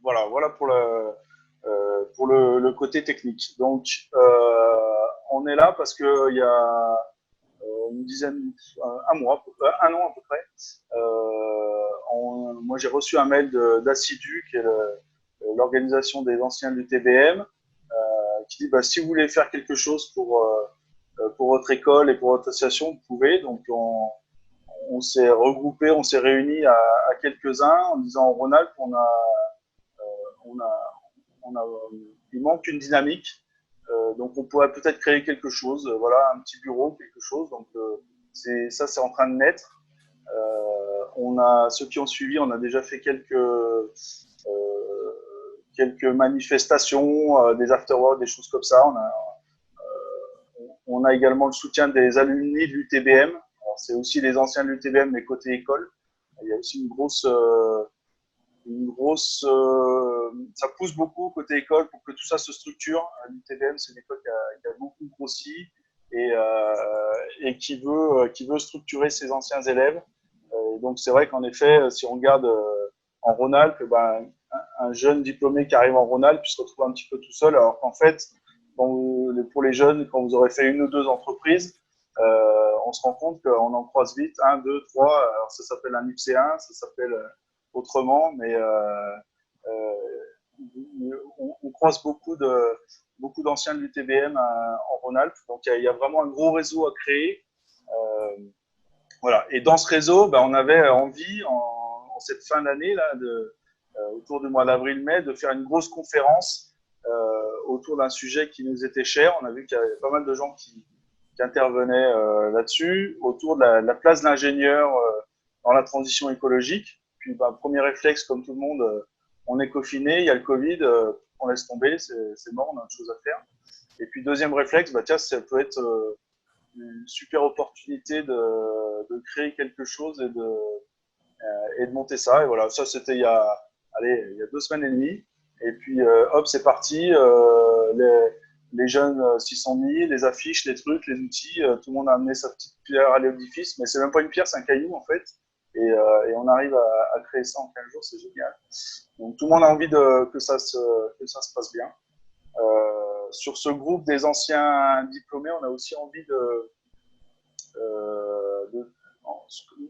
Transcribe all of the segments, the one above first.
Voilà pour le côté technique. Donc, on est là parce qu'il y a une dizaine, un mois, un an à peu près. Moi, j'ai reçu un mail d'Assidu, qui est l'organisation des anciens du TBM, qui dit bah, si vous voulez faire quelque chose pour votre école et pour votre association, vous pouvez. Donc, on s'est regroupé, on s'est réunis à quelques-uns en disant au Rhône-Alpes, on a, on a, il manque une dynamique. Donc, on pourrait peut-être créer quelque chose, voilà, un petit bureau, quelque chose. Donc, c'est en train de naître. On a ceux qui ont suivi, on a déjà fait quelques manifestations, des afterworks, des choses comme ça. On a également le soutien des alumni de l'UTBM. C'est aussi les anciens de l'UTBM, mais côté école. Il y a aussi ça pousse beaucoup côté école pour que tout ça se structure. L'UTBM, c'est une école qui a beaucoup grossi et qui veut structurer ses anciens élèves. Donc c'est vrai qu'en effet, si on regarde en Rhône-Alpes, ben, un jeune diplômé qui arrive en Rhône-Alpes se retrouve un petit peu tout seul, alors qu'en fait, pour les jeunes, quand vous aurez fait une ou deux entreprises, on se rend compte qu'on en croise vite, un, deux, trois. Alors ça s'appelle un IPC1, ça s'appelle autrement, mais on croise beaucoup d'anciens de l'UTBM en Rhône-Alpes. Donc il y a vraiment un gros réseau à créer. Voilà. Et dans ce réseau, ben, on avait envie, en cette fin d'année, là, autour du mois d'avril-mai, de faire une grosse conférence autour d'un sujet qui nous était cher. On a vu qu'il y avait pas mal de gens qui intervenaient là-dessus, autour de la place de l'ingénieur dans la transition écologique. Puis, ben, premier réflexe, comme tout le monde, on est confiné, il y a le Covid, on laisse tomber, c'est mort, on a autre chose à faire. Et puis, deuxième réflexe, bah, tiens, ça peut être une super opportunité de créer quelque chose et de monter ça. Et voilà, ça c'était il y a 2 semaines et demie. Et puis hop, c'est parti. Les jeunes s'y sont mis, les affiches, les trucs, les outils. Tout le monde a amené sa petite pierre à l'édifice, mais c'est même pas une pierre, c'est un caillou en fait. Et on arrive à créer ça en 15 jours, c'est génial. Donc tout le monde a envie que ça se passe bien. Sur ce groupe des anciens diplômés, on a aussi envie de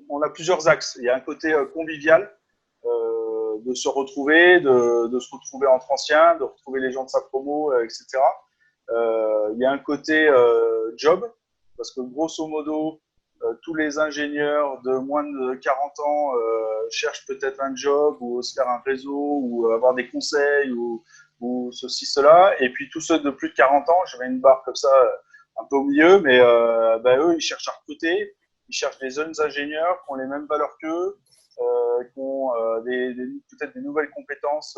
on a plusieurs axes. Il y a un côté convivial, de se retrouver, de se retrouver entre anciens, de retrouver les gens de sa promo, etc. Il y a un côté job, parce que grosso modo, tous les ingénieurs de moins de 40 ans cherchent peut-être un job ou se faire un réseau ou avoir des conseils ou ceci, cela. Et puis tous ceux de plus de 40 ans, je mets une barre comme ça un peu au milieu, mais ben, eux, ils cherchent à recruter, ils cherchent des jeunes ingénieurs qui ont les mêmes valeurs qu'eux, qui ont peut-être des nouvelles compétences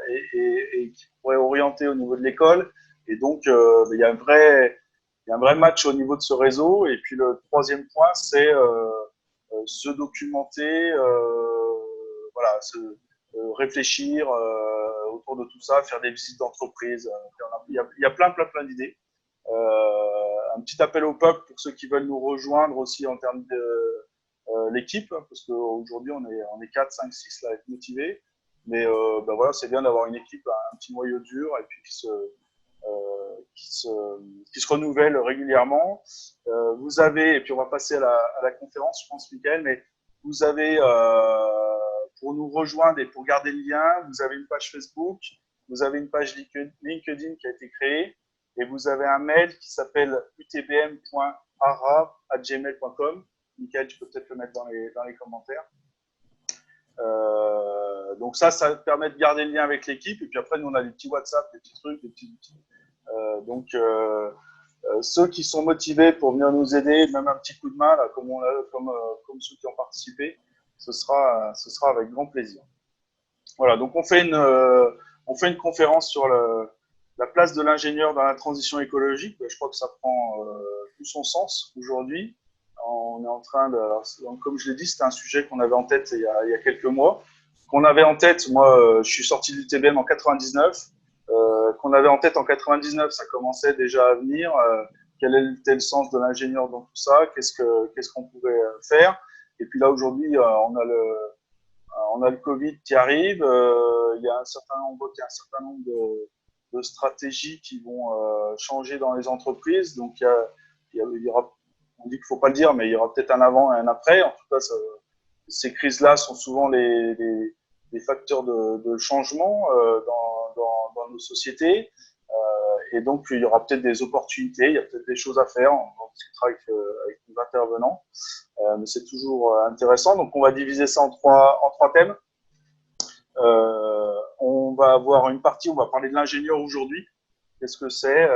et qui pourraient orienter au niveau de l'école. Et donc, il y a un vrai match au niveau de ce réseau. Et puis le troisième point, c'est se documenter, voilà, réfléchir autour de tout ça, faire des visites d'entreprise. Il y a plein d'idées. Un petit appel au peuple pour ceux qui veulent nous rejoindre aussi en termes de l'équipe, parce qu'aujourd'hui on est 4, 5, 6 là, à être motivés. Mais ben voilà, c'est bien d'avoir une équipe, un petit noyau dur, et puis qui se renouvelle régulièrement. Vous avez, et puis on va passer à la conférence, je pense, Michael, mais vous avez, pour nous rejoindre et pour garder le lien, vous avez une page Facebook, vous avez une page LinkedIn qui a été créée, et vous avez un mail qui s'appelle utbm.ara@gmail.com. Michael, tu peux peut-être le mettre dans les commentaires. Donc ça permet de garder le lien avec l'équipe. Et puis après, nous, on a des petits WhatsApp, des petits trucs, des petits outils. Donc, ceux qui sont motivés pour venir nous aider, même un petit coup de main, là, comme ceux qui ont participé, ce sera avec grand plaisir. Voilà, donc on fait une conférence sur la place de l'ingénieur dans la transition écologique. Je crois que ça prend tout son sens aujourd'hui. On est en train de, alors, comme je l'ai dit, c'était un sujet qu'on avait en tête il y a quelques mois, qu'on avait en tête. Moi, je suis sorti de l'UTBM en 99, qu'on avait en tête en 99, ça commençait déjà à venir. Quel était le sens de l'ingénieur dans tout ça? Qu'est-ce qu'on pouvait faire? Et puis là aujourd'hui, on a on a le Covid qui arrive. Il y a on voit qu'il y a un certain nombre de stratégies qui vont changer dans les entreprises. Donc, il y aura, on dit qu'il ne faut pas le dire, mais il y aura peut-être un avant et un après. En tout cas, ces crises-là sont souvent les facteurs de changement dans nos sociétés. Et donc, il y aura peut-être des opportunités, il y a peut-être des choses à faire. On discutera avec nos intervenants. Mais c'est toujours intéressant. Donc, on va diviser ça en trois thèmes. On va avoir une partie, on va parler de l'ingénieur aujourd'hui. Qu'est-ce que c'est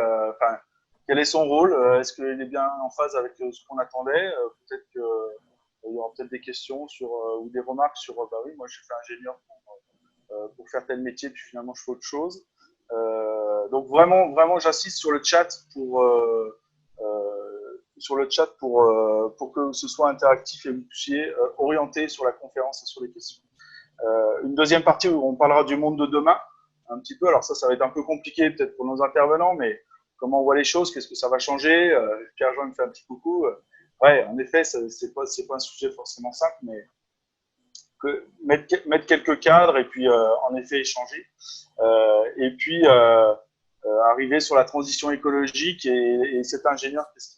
quel est son rôle? Est-ce qu'il est bien en phase avec ce qu'on attendait? Peut-être qu'il y aura peut-être des questions ou des remarques sur bah oui, moi j'ai fait ingénieur pour faire tel métier, puis finalement je fais autre chose. Donc vraiment, j'insiste sur le chat pour que ce soit interactif et vous puissiez orienter sur la conférence et sur les questions. Une deuxième partie où on parlera du monde de demain, un petit peu. Alors ça va être un peu compliqué peut-être pour nos intervenants, mais comment on voit les choses, qu'est-ce que ça va changer? Pierre-Jean me fait un petit coucou. Ouais, en effet, c'est pas un sujet forcément simple, mais mettre quelques cadres et puis en effet échanger. Et puis arriver sur la transition écologique et cet ingénieur, qu'est-ce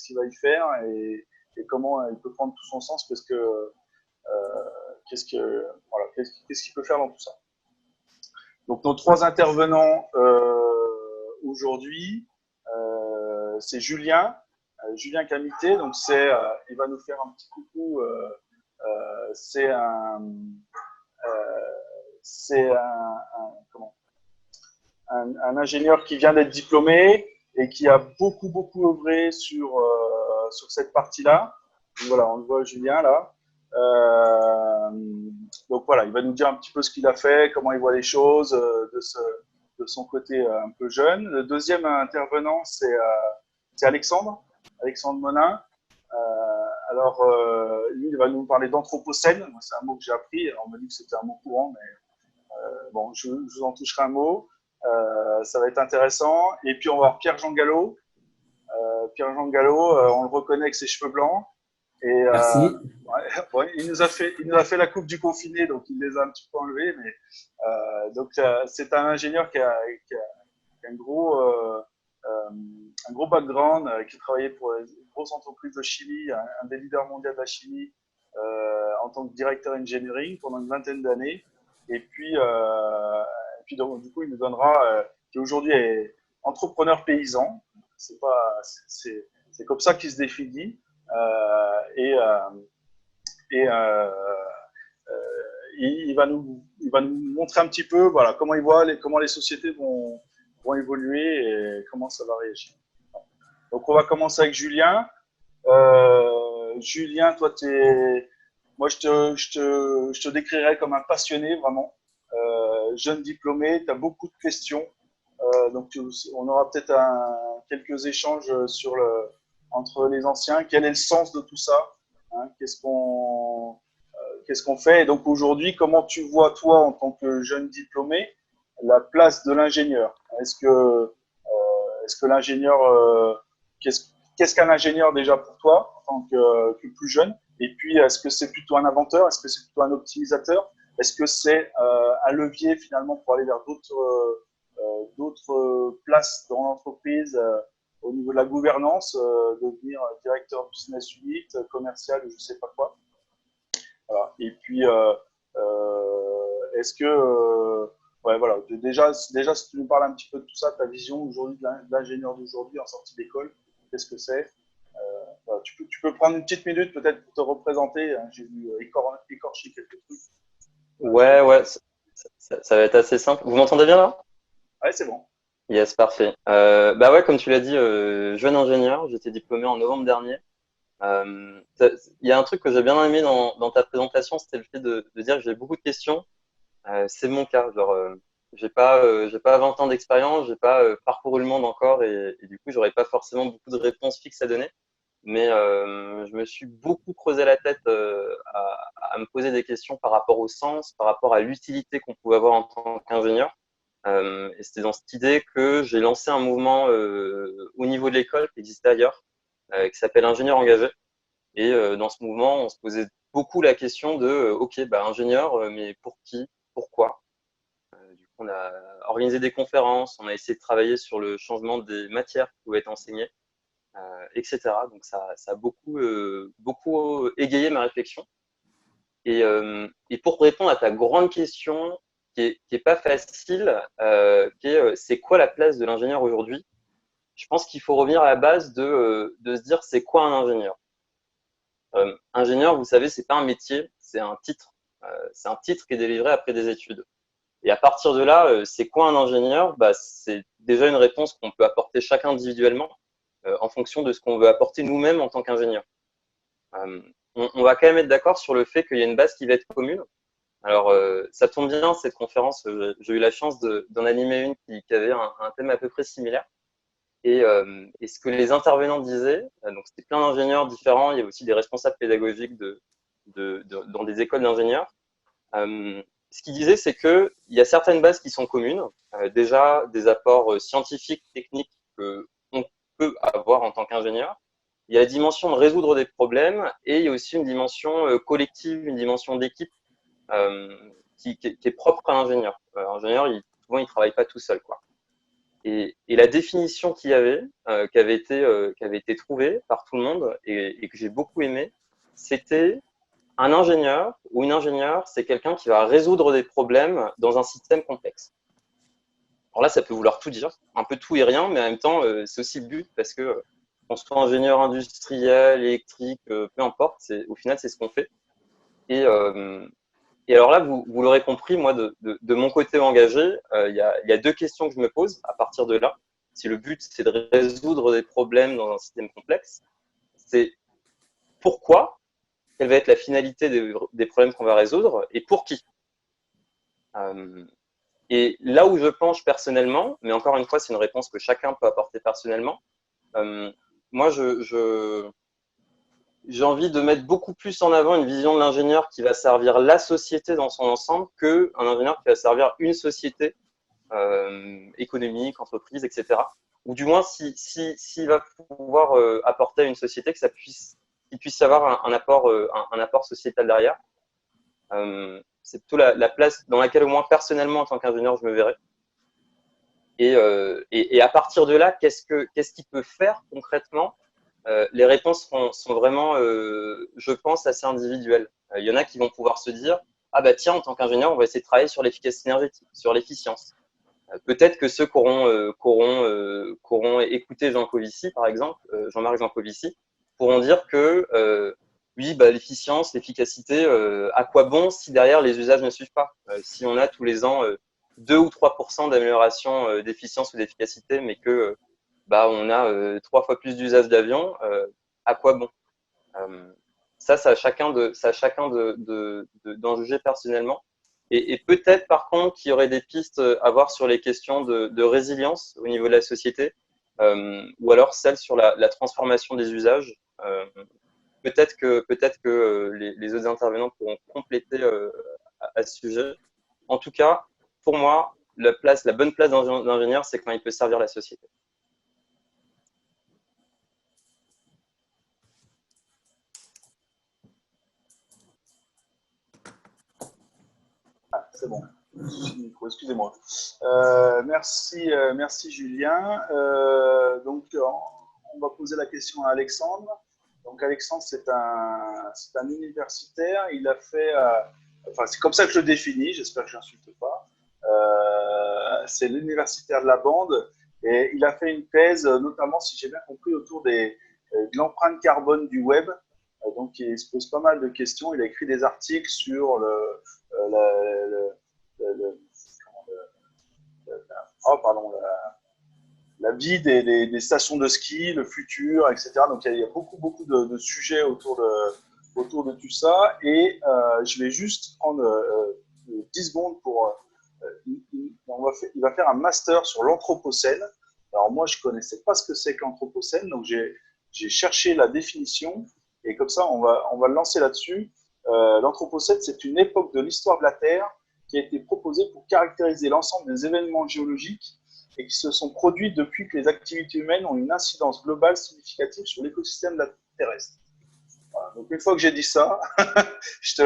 qu'il va y faire et comment il peut prendre tout son sens, qu'est-ce qu'il peut faire dans tout ça. Donc nos trois intervenants aujourd'hui, c'est Julien Camité, donc il va nous faire un petit coucou. C'est un ingénieur qui vient d'être diplômé et qui a beaucoup œuvré sur cette partie-là. Donc voilà, on le voit Julien là. Donc voilà, il va nous dire un petit peu ce qu'il a fait, comment il voit les choses de son côté un peu jeune. Le deuxième intervenant, c'est Alexandre Monin. Alors, lui, il va nous parler d'anthropocène. C'est un mot que j'ai appris. On m'a dit que c'était un mot courant, mais bon, je vous en toucherai un mot. Ça va être intéressant. Et puis, on va voir Pierre-Jean Gallo. Pierre-Jean Gallo, on le reconnaît avec ses cheveux blancs. Et, Merci. Ouais, il nous a fait la coupe du confiné, donc il les a un petit peu enlevés. Mais donc, c'est un ingénieur qui a un gros background, qui travaillait pour une grosse entreprise de chimie, un des leaders mondiaux de la chimie, en tant que directeur engineering pendant une vingtaine d'années. Et puis donc, du coup, il nous donnera, qui aujourd'hui est entrepreneur paysan. C'est comme ça qu'il se définit. Et il va nous montrer un petit peu, voilà, comment il voit comment les sociétés vont évoluer et comment ça va réagir. Donc, on va commencer avec Julien. Julien, toi, moi, je te décrirais comme un passionné, vraiment. Jeune diplômé, tu as beaucoup de questions. Donc, on aura peut-être quelques échanges entre les anciens. Quel est le sens de tout ça, hein? Qu'est-ce qu'on fait? Et donc, aujourd'hui, comment tu vois, toi, en tant que jeune diplômé, la place de l'ingénieur? Est-ce que l'ingénieur, qu'est-ce qu'un ingénieur déjà pour toi en tant que plus jeune? Et puis, est-ce que c'est plutôt un inventeur? Est-ce que c'est plutôt un optimisateur? Est-ce que c'est un levier finalement pour aller vers d'autres places dans l'entreprise au niveau de la gouvernance, devenir directeur business unit, commercial, je ne sais pas quoi? Voilà. Et puis, est-ce que ouais, voilà. Déjà, si tu nous parles un petit peu de tout ça, ta vision aujourd'hui de l'ingénieur d'aujourd'hui en sortie d'école, qu'est-ce que c'est? Voilà. Tu peux prendre une petite minute peut-être pour te représenter, hein. J'ai vu écorcher quelques trucs. Ouais, ça va être assez simple. Vous m'entendez bien là? Ouais, c'est bon. Yes, parfait. Bah ouais, comme tu l'as dit, jeune ingénieur, j'étais diplômé en novembre dernier. Il y a un truc que j'ai bien aimé dans ta présentation, c'était le fait de dire que j'ai beaucoup de questions. C'est mon cas. Genre, j'ai pas 20 ans d'expérience, j'ai pas parcouru le monde encore et du coup, j'aurais pas forcément beaucoup de réponses fixes à donner. Mais je me suis beaucoup creusé la tête à me poser des questions par rapport au sens, par rapport à l'utilité qu'on pouvait avoir en tant qu'ingénieur. Et c'était dans cette idée que j'ai lancé un mouvement au niveau de l'école qui existait ailleurs, qui s'appelle Ingénieur engagé. Et dans ce mouvement, on se posait beaucoup la question de ok, bah, ingénieur, mais pour qui, pourquoi? Du coup, on a organisé des conférences, on a essayé de travailler sur le changement des matières qui pouvaient être enseignées, etc. Donc ça a beaucoup égayé ma réflexion. Et pour répondre à ta grande question, qui est pas facile, c'est quoi la place de l'ingénieur aujourd'hui? Je pense qu'il faut revenir à la base de se dire c'est quoi un ingénieur. Ingénieur, vous savez, c'est pas un métier, c'est un titre. C'est un titre qui est délivré après des études. Et à partir de là, c'est quoi un ingénieur? Bah, c'est déjà une réponse qu'on peut apporter chacun individuellement en fonction de ce qu'on veut apporter nous-mêmes en tant qu'ingénieur. On va quand même être d'accord sur le fait qu'il y a une base qui va être commune. Alors, ça tombe bien, cette conférence, j'ai eu la chance d'en animer une qui avait un thème à peu près similaire. Et ce que les intervenants disaient, donc c'était plein d'ingénieurs différents, il y a aussi des responsables pédagogiques dans des écoles d'ingénieurs. Ce qu'ils disaient, c'est qu'il y a certaines bases qui sont communes, déjà des apports scientifiques, techniques qu'on peut avoir en tant qu'ingénieur. Il y a la dimension de résoudre des problèmes et il y a aussi une dimension collective, une dimension d'équipe qui est propre à l'ingénieur. L'ingénieur, souvent, il ne travaille pas tout seul, quoi. Et la définition qu'il y avait, qui avait été trouvée par tout le monde et que j'ai beaucoup aimé, c'était un ingénieur ou une ingénieure, c'est quelqu'un qui va résoudre des problèmes dans un système complexe. Alors là, ça peut vouloir tout dire, un peu tout et rien, mais en même temps, c'est aussi le but parce que qu'on soit ingénieur industriel, électrique, peu importe, au final, c'est ce qu'on fait. Et, euh, et alors là, vous l'aurez compris, moi, de mon côté engagé, il y a deux questions que je me pose à partir de là. Si le but, c'est de résoudre des problèmes dans un système complexe, c'est pourquoi, quelle va être la finalité des problèmes qu'on va résoudre et pour qui. Et là où je penche personnellement, mais encore une fois, c'est une réponse que chacun peut apporter personnellement, moi, j'ai envie de mettre beaucoup plus en avant une vision de l'ingénieur qui va servir la société dans son ensemble qu'un ingénieur qui va servir une société économique, entreprise, etc. Ou du moins, s'il va pouvoir apporter à une société, qu'il puisse y avoir un apport sociétal derrière. C'est plutôt la place dans laquelle, au moins personnellement, en tant qu'ingénieur, je me verrais. Et à partir de là, qu'est-ce qu'il peut faire concrètement? Les réponses sont vraiment, je pense, assez individuelles. Il y en a qui vont pouvoir se dire, ah bah tiens, en tant qu'ingénieur, on va essayer de travailler sur l'efficacité énergétique, sur l'efficience. Peut-être que ceux qui auront écouté Jean Covici, par exemple, Jean-Marc Jancovici, pourront dire que oui, bah, l'efficience, l'efficacité, à quoi bon si derrière les usages ne suivent pas? Si on a tous les ans 2 ou 3% d'amélioration d'efficience ou d'efficacité, mais que bah, on a 3 fois plus d'usage d'avions, à quoi bon? Ça à chacun d'en juger personnellement. Et peut-être par contre qu'il y aurait des pistes à voir sur les questions de résilience au niveau de la société, ou alors celles sur la transformation des usages. Peut-être que les autres intervenants pourront compléter à ce sujet. En tout cas, pour moi, la bonne place d'ingénieur, c'est quand il peut servir la société. Ah, c'est bon. Excusez-moi. Merci Julien. Donc, on va poser la question à Alexandre. Donc, Alexandre, c'est un universitaire. Il a fait, enfin, c'est comme ça que je le définis. J'espère que je n'insulte pas. C'est l'universitaire de la bande. Et il a fait une thèse, notamment, si j'ai bien compris, autour de l'empreinte carbone du web. Donc, il se pose pas mal de questions. Il a écrit des articles sur le, oh, pardon, la vie des stations de ski, le futur, etc. Donc il y a beaucoup de sujets autour de tout ça. Et je vais juste prendre 10 secondes pour... il va faire un master sur l'anthropocène. Alors moi, je ne connaissais pas ce que c'est que l'anthropocène, donc j'ai cherché la définition. Et comme ça, on va le lancer là-dessus. L'anthropocène, c'est une époque de l'histoire de la Terre qui a été proposée pour caractériser l'ensemble des événements géologiques et qui se sont produits depuis que les activités humaines ont une incidence globale significative sur l'écosystème terrestre. Voilà. Donc, une fois que j'ai dit ça, je te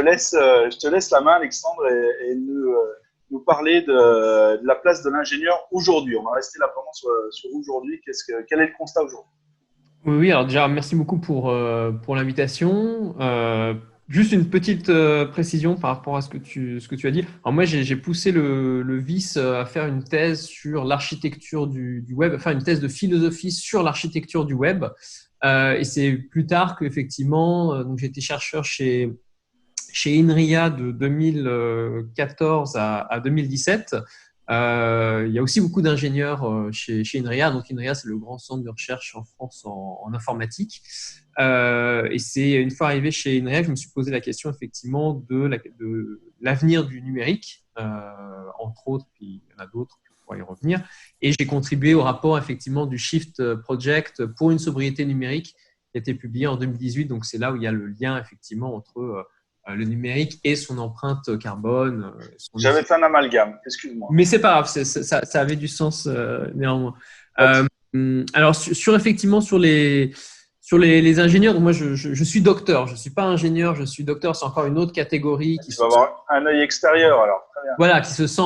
laisse la main, Alexandre, et nous parler de la place de l'ingénieur aujourd'hui. On va rester là vraiment sur aujourd'hui. Quel est le constat aujourd'hui? Oui, oui, alors déjà, merci beaucoup pour l'invitation. Juste une petite précision par rapport à ce que tu as dit. Alors moi, j'ai poussé le vice à faire une thèse sur l'architecture du web, enfin une thèse de philosophie sur l'architecture du web. Et c'est plus tard qu'effectivement, donc j'étais chercheur chez INRIA de 2014 à 2017. Il y a aussi beaucoup d'ingénieurs chez INRIA. Donc, INRIA, c'est le grand centre de recherche en France en informatique. Et c'est une fois arrivé chez INRIA que je me suis posé la question effectivement de l'avenir du numérique, entre autres, puis il y en a d'autres, on pourra y revenir. Et j'ai contribué au rapport effectivement du Shift Project pour une sobriété numérique qui a été publié en 2018. Donc, c'est là où il y a le lien effectivement entre le numérique et son empreinte carbone. J'avais fait un amalgame, excuse-moi. Mais c'est pas grave, ça avait du sens néanmoins. Alors effectivement sur les ingénieurs, donc moi je suis docteur, je suis pas ingénieur, je suis docteur, c'est encore une autre catégorie qui tu vas avoir un œil extérieur alors. Très bien. Voilà, qui se sent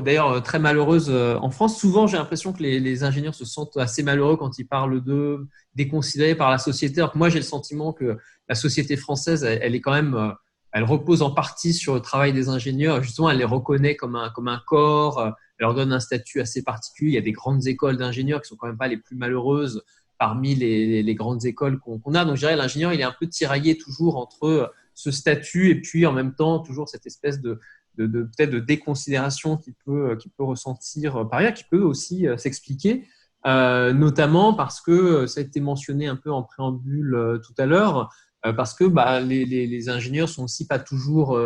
d'ailleurs très malheureuse en France. Souvent j'ai l'impression que les ingénieurs se sentent assez malheureux quand ils parlent d'eux, déconsidérés par la société. Alors que moi j'ai le sentiment que la société française, elle est quand même elle repose en partie sur le travail des ingénieurs. Justement, elle les reconnaît comme un corps. Elle leur donne un statut assez particulier. Il y a des grandes écoles d'ingénieurs qui sont quand même pas les plus malheureuses parmi les grandes écoles qu'on a. Donc, je dirais l'ingénieur, il est un peu tiraillé toujours entre ce statut et puis en même temps toujours cette espèce de peut-être de déconsidération qu'il peut ressentir par ailleurs, qui peut aussi s'expliquer, notamment parce que ça a été mentionné un peu en préambule tout à l'heure. Parce que les ingénieurs sont aussi pas toujours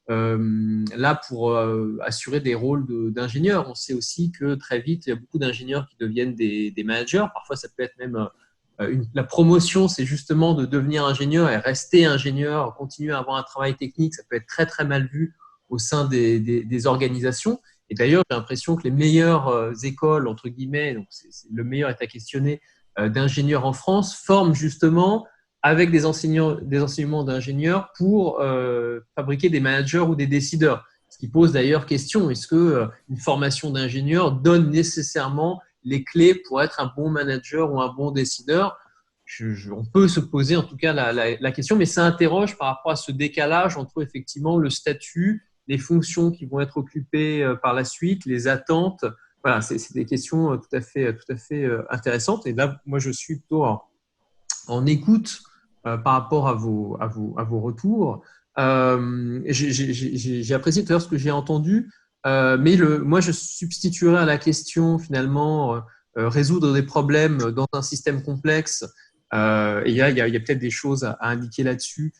là pour assurer des rôles d'ingénieurs. On sait aussi que très vite, il y a beaucoup d'ingénieurs qui deviennent des managers. Parfois, ça peut être même la promotion, c'est justement de devenir ingénieur et rester ingénieur, continuer à avoir un travail technique. Ça peut être très, très mal vu au sein des organisations. Et d'ailleurs, j'ai l'impression que les meilleures écoles, entre guillemets, donc le meilleur est à questionner, d'ingénieurs en France, forment justement avec des enseignements d'ingénieurs pour fabriquer des managers ou des décideurs. Ce qui pose d'ailleurs question, est-ce qu'une formation d'ingénieur donne nécessairement les clés pour être un bon manager ou un bon décideur? On peut se poser en tout cas la question, mais ça interroge par rapport à ce décalage entre effectivement le statut, les fonctions qui vont être occupées par la suite, les attentes. Voilà, c'est des questions tout à fait intéressantes. Et là, moi, je suis plutôt en écoute par rapport à vos retours. J'ai apprécié tout à l'heure ce que j'ai entendu, mais moi, je substituerais à la question finalement résoudre des problèmes dans un système complexe. Et il y a peut-être des choses à indiquer là-dessus.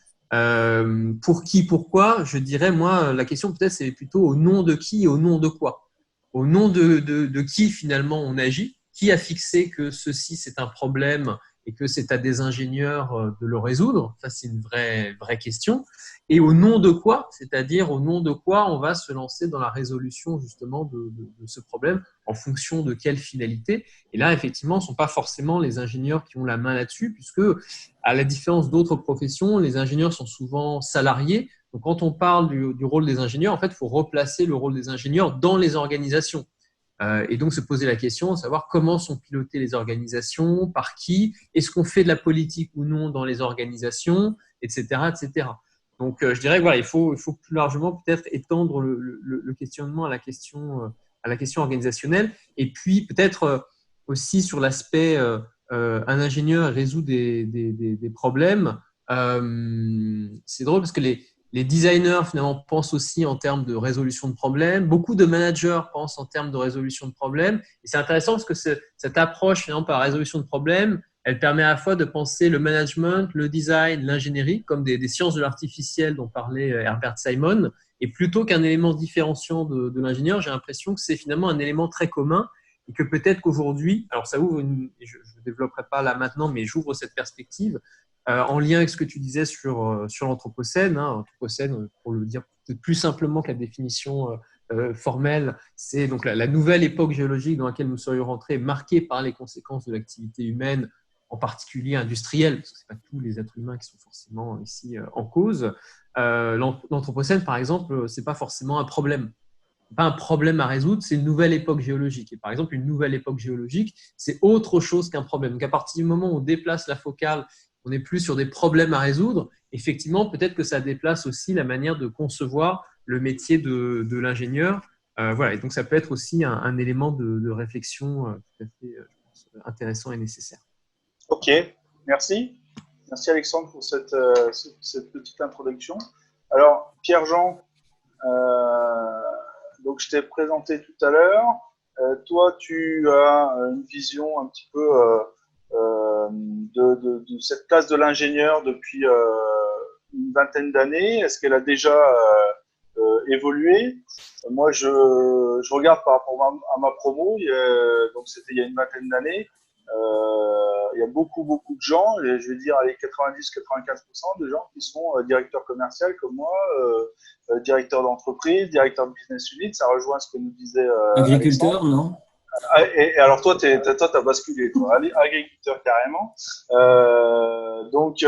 Pour qui, pourquoi? Je dirais, moi, la question peut-être c'est plutôt au nom de qui et au nom de quoi. Au nom de qui finalement on agit, qui a fixé que ceci c'est un problème et que c'est à des ingénieurs de le résoudre. Ça, c'est une vraie question. Et au nom de quoi, c'est-à-dire au nom de quoi on va se lancer dans la résolution justement de ce problème, en fonction de quelle finalité. Et là, effectivement, ce ne sont pas forcément les ingénieurs qui ont la main là-dessus, puisque, à la différence d'autres professions, les ingénieurs sont souvent salariés. Donc, quand on parle du rôle des ingénieurs, en fait, il faut replacer le rôle des ingénieurs dans les organisations. Et donc se poser la question de savoir comment sont pilotées les organisations, par qui, est-ce qu'on fait de la politique ou non dans les organisations, etc. etc. Donc je dirais que voilà, il faut plus largement peut-être étendre le questionnement à la question organisationnelle, et puis peut-être aussi sur l'aspect un ingénieur résout des problèmes. C'est drôle parce que les designers, finalement, pensent aussi en termes de résolution de problèmes. Beaucoup de managers pensent en termes de résolution de problèmes. Et c'est intéressant parce que cette approche, finalement, par la résolution de problèmes, elle permet à la fois de penser le management, le design, l'ingénierie, comme des sciences de l'artificiel dont parlait Herbert Simon. Et plutôt qu'un élément différenciant de l'ingénieur, j'ai l'impression que c'est finalement un élément très commun et que peut-être qu'aujourd'hui, alors ça ouvre je ne développerai pas là maintenant, mais j'ouvre cette perspective, en lien avec ce que tu disais sur l'anthropocène. Anthropocène, pour le dire peut-être plus simplement que la définition formelle, c'est donc la nouvelle époque géologique dans laquelle nous serions rentrés, marquée par les conséquences de l'activité humaine en particulier industriels, parce que ce n'est pas tous les êtres humains qui sont forcément ici en cause. L'Anthropocène, par exemple, ce n'est pas forcément un problème. Pas un problème à résoudre, c'est une nouvelle époque géologique. Et par exemple, une nouvelle époque géologique, c'est autre chose qu'un problème. Donc, à partir du moment où on déplace la focale, on n'est plus sur des problèmes à résoudre, effectivement, peut-être que ça déplace aussi la manière de concevoir le métier de l'ingénieur. Voilà. Et donc, ça peut être aussi un élément de réflexion tout à fait intéressant et nécessaire. Ok, merci. Merci Alexandre pour cette petite introduction. Alors, Pierre-Jean, donc je t'ai présenté tout à l'heure. Toi, tu as une vision un petit peu de cette place de l'ingénieur depuis une vingtaine d'années. Est-ce qu'elle a déjà évolué? Moi, je regarde par rapport à ma promo, donc c'était il y a une vingtaine d'années. Il y a beaucoup de gens, je vais dire 90-95% de gens qui sont directeurs commerciaux comme moi, directeurs d'entreprise, directeurs de business unit. Ça rejoint ce que nous disait agriculteur, Alexandre. Non? Et alors toi, t'as basculé, toi, agriculteur carrément. Donc,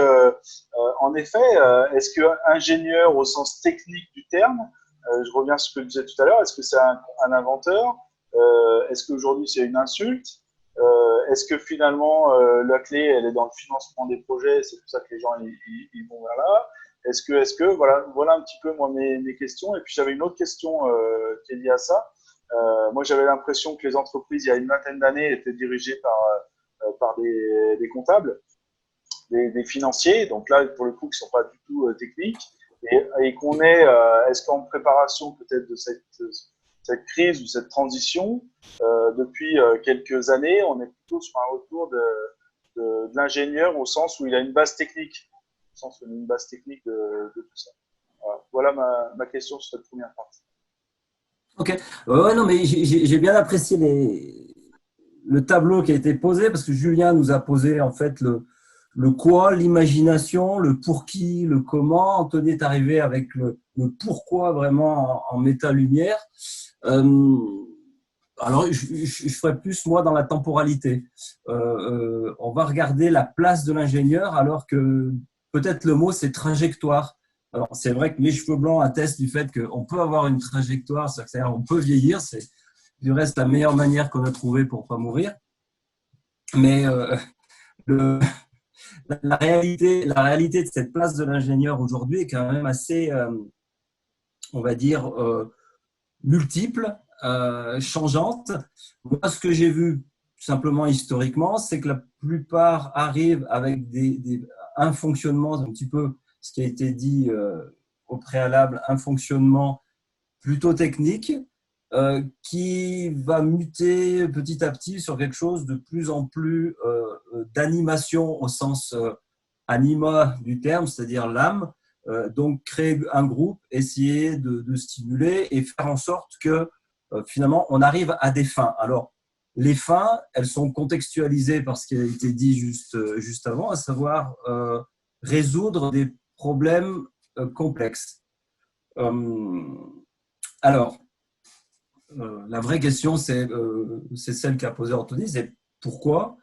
en effet, est-ce que ingénieur au sens technique du terme, je reviens sur ce que je disais tout à l'heure, est-ce que c'est un inventeur? Est-ce qu'aujourd'hui c'est une insulte? Est-ce que finalement la clé elle est dans le financement des projets, c'est pour ça que les gens ils vont vers là? Est-ce que voilà un petit peu moi mes questions. Et puis j'avais une autre question qui est liée à ça. Moi j'avais l'impression que les entreprises il y a une vingtaine d'années étaient dirigées par des comptables, des financiers, donc là pour le coup qui sont pas du tout techniques, et qu'on est est-ce qu'en préparation peut-être de cette crise ou cette transition, depuis quelques années, on est plutôt sur un retour de l'ingénieur au sens où il a une base technique, de tout ça. Voilà ma question sur cette première partie. Ok. Ouais, non, mais j'ai bien apprécié le tableau qui a été posé parce que Julien nous a posé en fait le quoi, l'imagination, le pour qui, le comment. Anthony est arrivé avec le pourquoi vraiment en méta-lumière. Alors, je ferai plus, moi, dans la temporalité. On va regarder la place de l'ingénieur, alors que peut-être le mot, c'est trajectoire. Alors, c'est vrai que mes cheveux blancs attestent du fait qu'on peut avoir une trajectoire, c'est-à-dire qu'on peut vieillir. C'est du reste la meilleure manière qu'on a trouvée pour ne pas mourir. Mais la réalité de cette place de l'ingénieur aujourd'hui est quand même assez, on va dire, multiple, changeante. Moi, ce que j'ai vu simplement historiquement, c'est que la plupart arrivent avec un fonctionnement, un petit peu ce qui a été dit au préalable, un fonctionnement plutôt technique qui va muter petit à petit sur quelque chose de plus en plus d'animation au sens anima du terme, c'est-à-dire l'âme. Donc, créer un groupe, essayer de stimuler et faire en sorte que finalement, on arrive à des fins. Alors, les fins, elles sont contextualisées par ce qui a été dit juste avant, à savoir résoudre des problèmes complexes. Alors, la vraie question, c'est celle qu'a posée Anthony, c'est pourquoi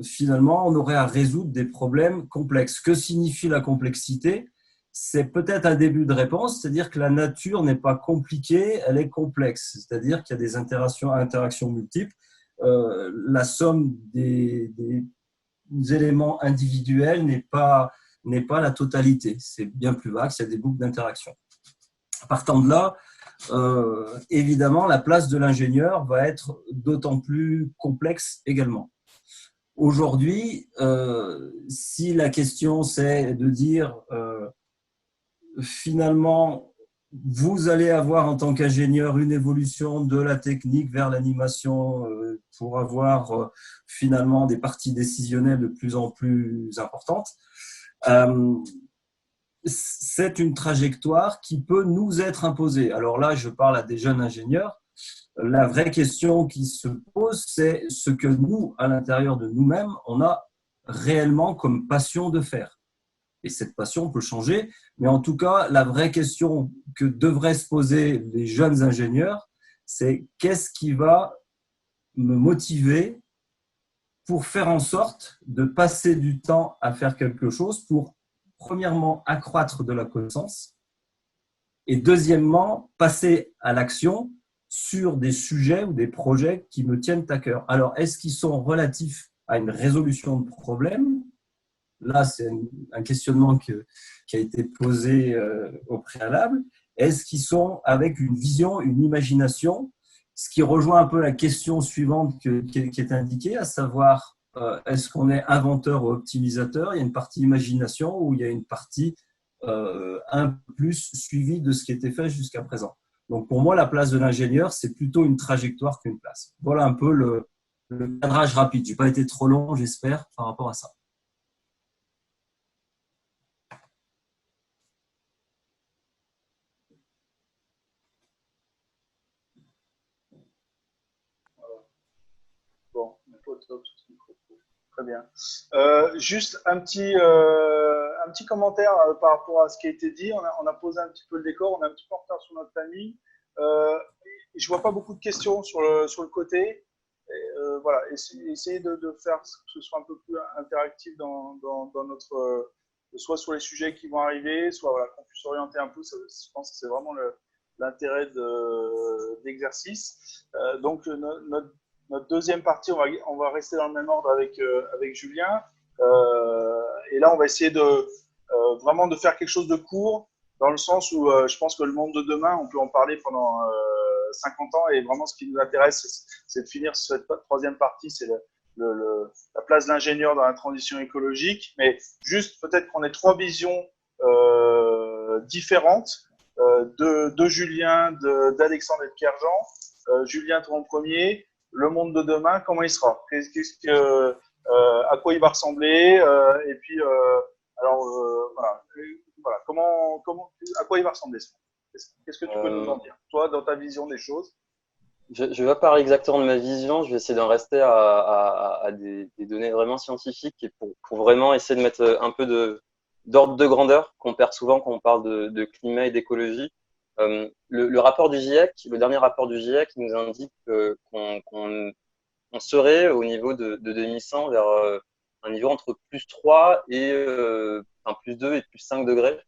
finalement on aurait à résoudre des problèmes complexes. Que signifie la complexité? C'est peut-être un début de réponse, c'est-à-dire que la nature n'est pas compliquée, elle est complexe, c'est-à-dire qu'il y a des interactions multiples. La somme des éléments individuels n'est pas la totalité, c'est bien plus vague, c'est des boucles d'interaction. Partant de là, évidemment, la place de l'ingénieur va être d'autant plus complexe également. Aujourd'hui, si la question c'est de dire finalement, vous allez avoir en tant qu'ingénieur une évolution de la technique vers l'animation pour avoir finalement des parties décisionnelles de plus en plus importantes. C'est une trajectoire qui peut nous être imposée. Alors là, je parle à des jeunes ingénieurs. La vraie question qui se pose, c'est ce que nous, à l'intérieur de nous-mêmes, on a réellement comme passion de faire. Et cette passion peut changer, mais en tout cas, la vraie question que devraient se poser les jeunes ingénieurs, c'est qu'est-ce qui va me motiver pour faire en sorte de passer du temps à faire quelque chose pour, premièrement, accroître de la connaissance et deuxièmement, passer à l'action sur des sujets ou des projets qui me tiennent à cœur. Alors, est-ce qu'ils sont relatifs à une résolution de problème? Là, c'est un questionnement qui a été posé au préalable. Est-ce qu'ils sont avec une vision, une imagination? Ce qui rejoint un peu la question suivante qui est indiquée, à savoir, est-ce qu'on est inventeur ou optimisateur? Il y a une partie imagination ou il y a une partie un peu plus suivie de ce qui était fait jusqu'à présent. Donc, pour moi, la place de l'ingénieur, c'est plutôt une trajectoire qu'une place. Voilà un peu le cadrage rapide. Je n'ai pas été trop long, j'espère, par rapport à ça. Bon, pas au top sur ce micro. Très bien. Juste un petit commentaire par rapport à ce qui a été dit. On a posé un petit peu le décor, on est un petit peu en retard sur notre famille. Je vois pas beaucoup de questions sur le côté. Voilà, essayez de faire que ce soit un peu plus interactif dans notre, soit sur les sujets qui vont arriver, soit voilà, qu'on puisse orienter un peu. Je pense que c'est vraiment l'intérêt d'exercice. Donc notre deuxième partie, on va rester dans le même ordre avec Julien. Et là, on va essayer vraiment de faire quelque chose de court, dans le sens où je pense que le monde de demain, on peut en parler pendant 50 ans. Et vraiment, ce qui nous intéresse, c'est de finir cette troisième partie, c'est la place de l'ingénieur dans la transition écologique. Mais juste, peut-être qu'on ait trois visions différentes de Julien, d'Alexandre et de Pierre-Jean. Julien, toi en premier. Le monde de demain, comment il sera? À quoi il va ressembler? Et puis, voilà. À quoi il va ressembler? Qu'est-ce que tu peux nous en dire, toi, dans ta vision des choses? Je ne vais pas parler exactement de ma vision, je vais essayer d'en rester à des données vraiment scientifiques et pour vraiment essayer de mettre un peu d'ordre de grandeur qu'on perd souvent quand on parle de climat et d'écologie. Le rapport du GIEC, le dernier rapport du GIEC, nous indique qu'on serait au niveau de 2100 vers un niveau entre plus 3 et plus 2 et plus 5 degrés.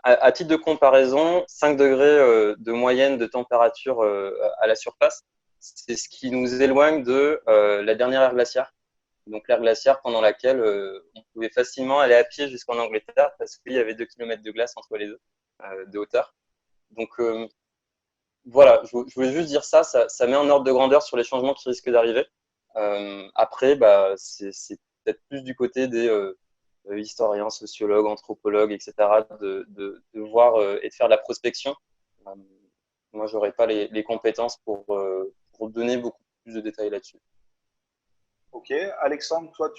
À titre de comparaison, 5 degrés de moyenne de température à la surface, c'est ce qui nous éloigne de la dernière ère glaciaire. Donc l'ère glaciaire pendant laquelle on pouvait facilement aller à pied jusqu'en Angleterre parce qu'il y avait 2 km de glace entre les deux de hauteur. Donc voilà, je voulais juste dire ça met un ordre de grandeur sur les changements qui risquent d'arriver. Après, c'est peut-être plus du côté des historiens, sociologues, anthropologues, etc., de voir et de faire de la prospection. Moi, je n'aurais pas les compétences pour donner beaucoup plus de détails là-dessus. Ok. Alexandre, toi,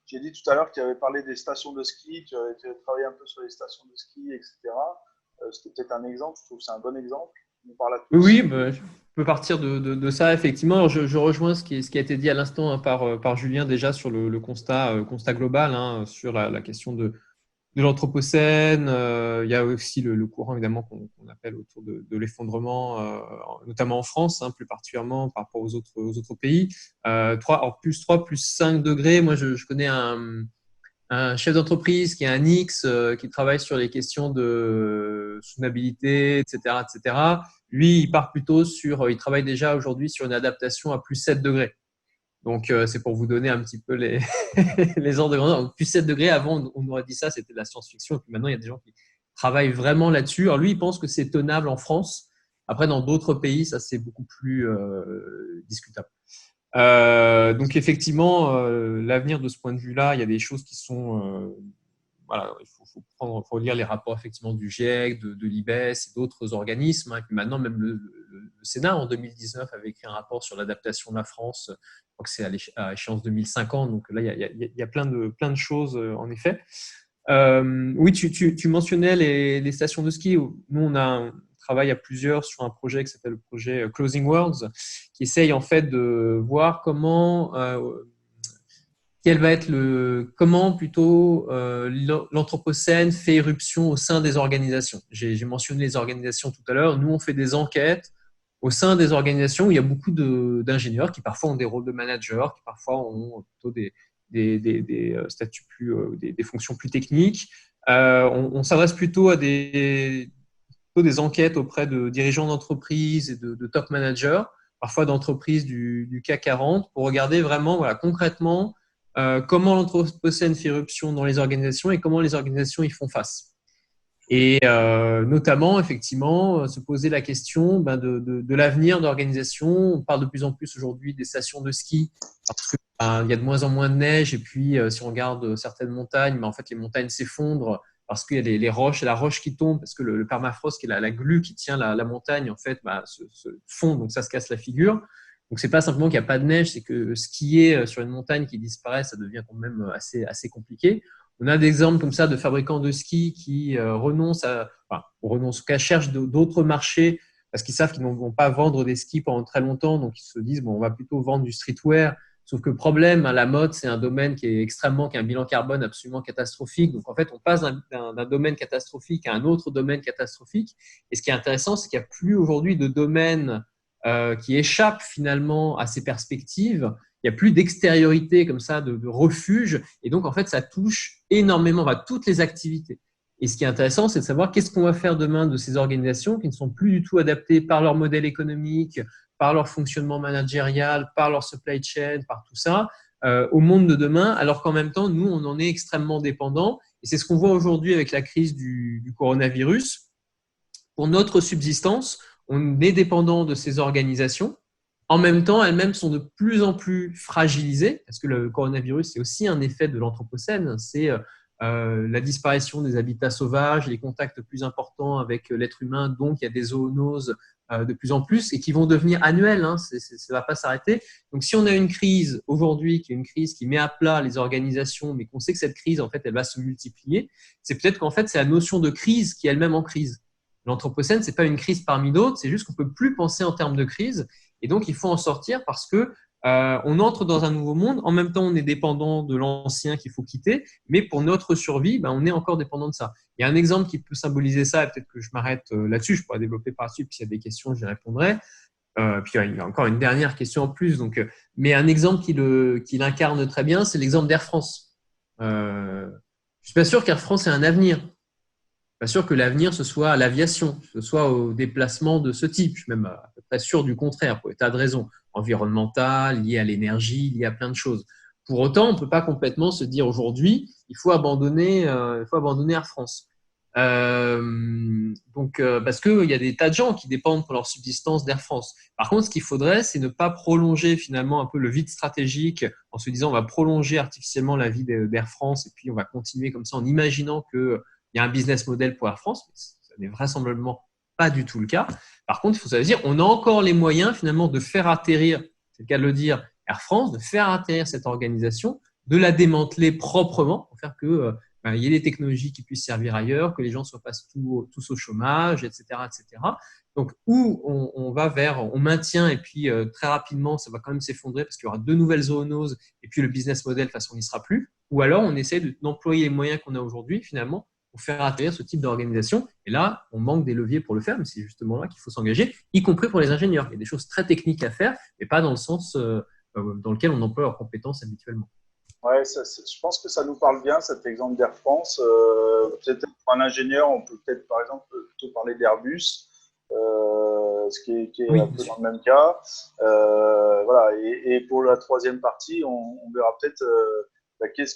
j'ai dit tout à l'heure que tu avais parlé des stations de ski, tu avais travaillé un peu sur les stations de ski, etc. C'était peut-être un exemple, je trouve que c'est un bon exemple. Oui, je peux partir de ça, effectivement. Alors, je rejoins ce qui a été dit à l'instant hein, par Julien déjà sur le constat global, hein, sur la question de l'anthropocène. Il y a aussi le courant, évidemment, qu'on appelle autour de l'effondrement, notamment en France, hein, plus particulièrement par rapport aux autres pays. Plus 3, plus 5 degrés. Moi, je connais un chef d'entreprise qui a un X, qui travaille sur les questions de soutenabilité, etc., etc. Lui, il part plutôt il travaille déjà aujourd'hui sur une adaptation à plus 7 degrés. Donc, c'est pour vous donner un petit peu les ordres de grandeur. Donc, plus 7 degrés, avant, on aurait dit ça, c'était de la science-fiction. Et puis maintenant, il y a des gens qui travaillent vraiment là-dessus. Alors, lui, il pense que c'est tenable en France. Après, dans d'autres pays, ça, c'est beaucoup plus discutable. Donc effectivement, l'avenir de ce point de vue-là, il y a des choses qui sont, voilà, il faut lire les rapports effectivement du GIEC, de l'IBES et d'autres organismes. Hein. Et puis maintenant, même le Sénat en 2019 avait écrit un rapport sur l'adaptation de la France. Je crois que c'est à échéance 2050. Donc là, il y a plein de choses en effet. Oui, tu mentionnais les stations de ski. Nous, on travaille à plusieurs sur un projet qui s'appelle le projet Closing Worlds, qui essaye en fait de voir comment l'anthropocène fait éruption au sein des organisations. J'ai mentionné les organisations tout à l'heure. Nous, on fait des enquêtes au sein des organisations où il y a beaucoup d'ingénieurs qui parfois ont des rôles de managers, qui parfois ont plutôt des statuts des fonctions plus techniques. On s'adresse plutôt à des enquêtes auprès de dirigeants d'entreprises et de top managers, parfois d'entreprises du CAC 40, pour regarder vraiment concrètement comment l'anthropocène fait irruption dans les organisations et comment les organisations y font face. Et notamment, effectivement, se poser la question de l'avenir de l'organisation. On parle de plus en plus aujourd'hui des stations de ski parce qu'il y a de moins en moins de neige. Et puis, si on regarde certaines montagnes, en fait, les montagnes s'effondrent parce qu'il y a les roches et la roche qui tombe, parce que le permafrost, qui est la glu qui tient la montagne, en fait, se fond, donc ça se casse la figure. Donc, c'est pas simplement qu'il n'y a pas de neige, c'est que skier sur une montagne qui disparaît, ça devient quand même assez compliqué. On a des exemples comme ça de fabricants de skis qui renoncent en tout cas cherchent d'autres marchés parce qu'ils savent qu'ils ne vont pas vendre des skis pendant très longtemps. Donc, ils se disent, on va plutôt vendre du streetwear. Sauf que le problème, la mode, c'est un domaine qui a un bilan carbone absolument catastrophique. Donc, en fait, on passe d'un domaine catastrophique à un autre domaine catastrophique. Et ce qui est intéressant, c'est qu'il n'y a plus aujourd'hui de domaine qui échappe finalement à ces perspectives. Il n'y a plus d'extériorité comme ça, de refuge. Et donc, en fait, ça touche énormément toutes les activités. Et ce qui est intéressant, c'est de savoir qu'est-ce qu'on va faire demain de ces organisations qui ne sont plus du tout adaptées par leur modèle économique, par leur fonctionnement managérial, par leur supply chain, par tout ça, au monde de demain, alors qu'en même temps, nous, on en est extrêmement dépendants. Et c'est ce qu'on voit aujourd'hui avec la crise du coronavirus. Pour notre subsistance, on est dépendant de ces organisations. En même temps, elles-mêmes sont de plus en plus fragilisées, parce que le coronavirus, c'est aussi un effet de l'anthropocène. C'est la disparition des habitats sauvages, les contacts plus importants avec l'être humain, donc il y a des zoonoses de plus en plus et qui vont devenir annuelles. Ça ne va pas s'arrêter. Donc, si on a une crise aujourd'hui, qui est une crise qui met à plat les organisations, mais qu'on sait que cette crise, en fait, elle va se multiplier, c'est peut-être qu'en fait, c'est la notion de crise qui est elle-même en crise. L'anthropocène, ce n'est pas une crise parmi d'autres, c'est juste qu'on ne peut plus penser en termes de crise. Et donc, il faut en sortir parce que on entre dans un nouveau monde. En même temps, on est dépendant de l'ancien qu'il faut quitter. Mais pour notre survie, on est encore dépendant de ça. Il y a un exemple qui peut symboliser ça, et peut-être que je m'arrête là-dessus. Je pourrais développer par la suite, puis s'il y a des questions, j'y répondrai. Puis il y a encore une dernière question en plus. Mais un exemple qui l'incarne très bien, c'est l'exemple d'Air France. Je suis pas sûr qu'Air France ait un avenir. Pas sûr que l'avenir, ce soit à l'aviation, ce soit au déplacement de ce type. Je suis même à peu près sûr du contraire, pour des tas de raisons environnementales, liées à l'énergie, liées à plein de choses. Pour autant, on ne peut pas complètement se dire aujourd'hui, il faut abandonner Air France. Parce qu'il y a des tas de gens qui dépendent pour leur subsistance d'Air France. Par contre, ce qu'il faudrait, c'est ne pas prolonger finalement un peu le vide stratégique en se disant on va prolonger artificiellement la vie d'Air France et puis on va continuer comme ça en imaginant que il y a un business model pour Air France, mais ça n'est vraisemblablement pas du tout le cas. Par contre, il faut savoir dire, on a encore les moyens finalement de faire atterrir, c'est le cas de le dire, Air France, de faire atterrir cette organisation, de la démanteler proprement pour faire que il y ait des technologies qui puissent servir ailleurs, que les gens ne soient pas tous au chômage, etc., etc. Donc, où on va on maintient et puis très rapidement, ça va quand même s'effondrer parce qu'il y aura de nouvelles zoonoses et puis le business model, de toute façon, il n'y sera plus. Ou alors, on essaie d'employer les moyens qu'on a aujourd'hui, finalement, pour faire atterrir ce type d'organisation. Et là, on manque des leviers pour le faire, mais c'est justement là qu'il faut s'engager, y compris pour les ingénieurs. Il y a des choses très techniques à faire, mais pas dans le sens dans lequel on emploie leurs compétences habituellement. Ouais, je pense que ça nous parle bien, cet exemple d'Air France. Peut-être pour un ingénieur, on peut peut-être, par exemple, plutôt parler d'Airbus, ce qui est oui, un peu dans le même cas. Voilà. Et pour la troisième partie, on verra peut-être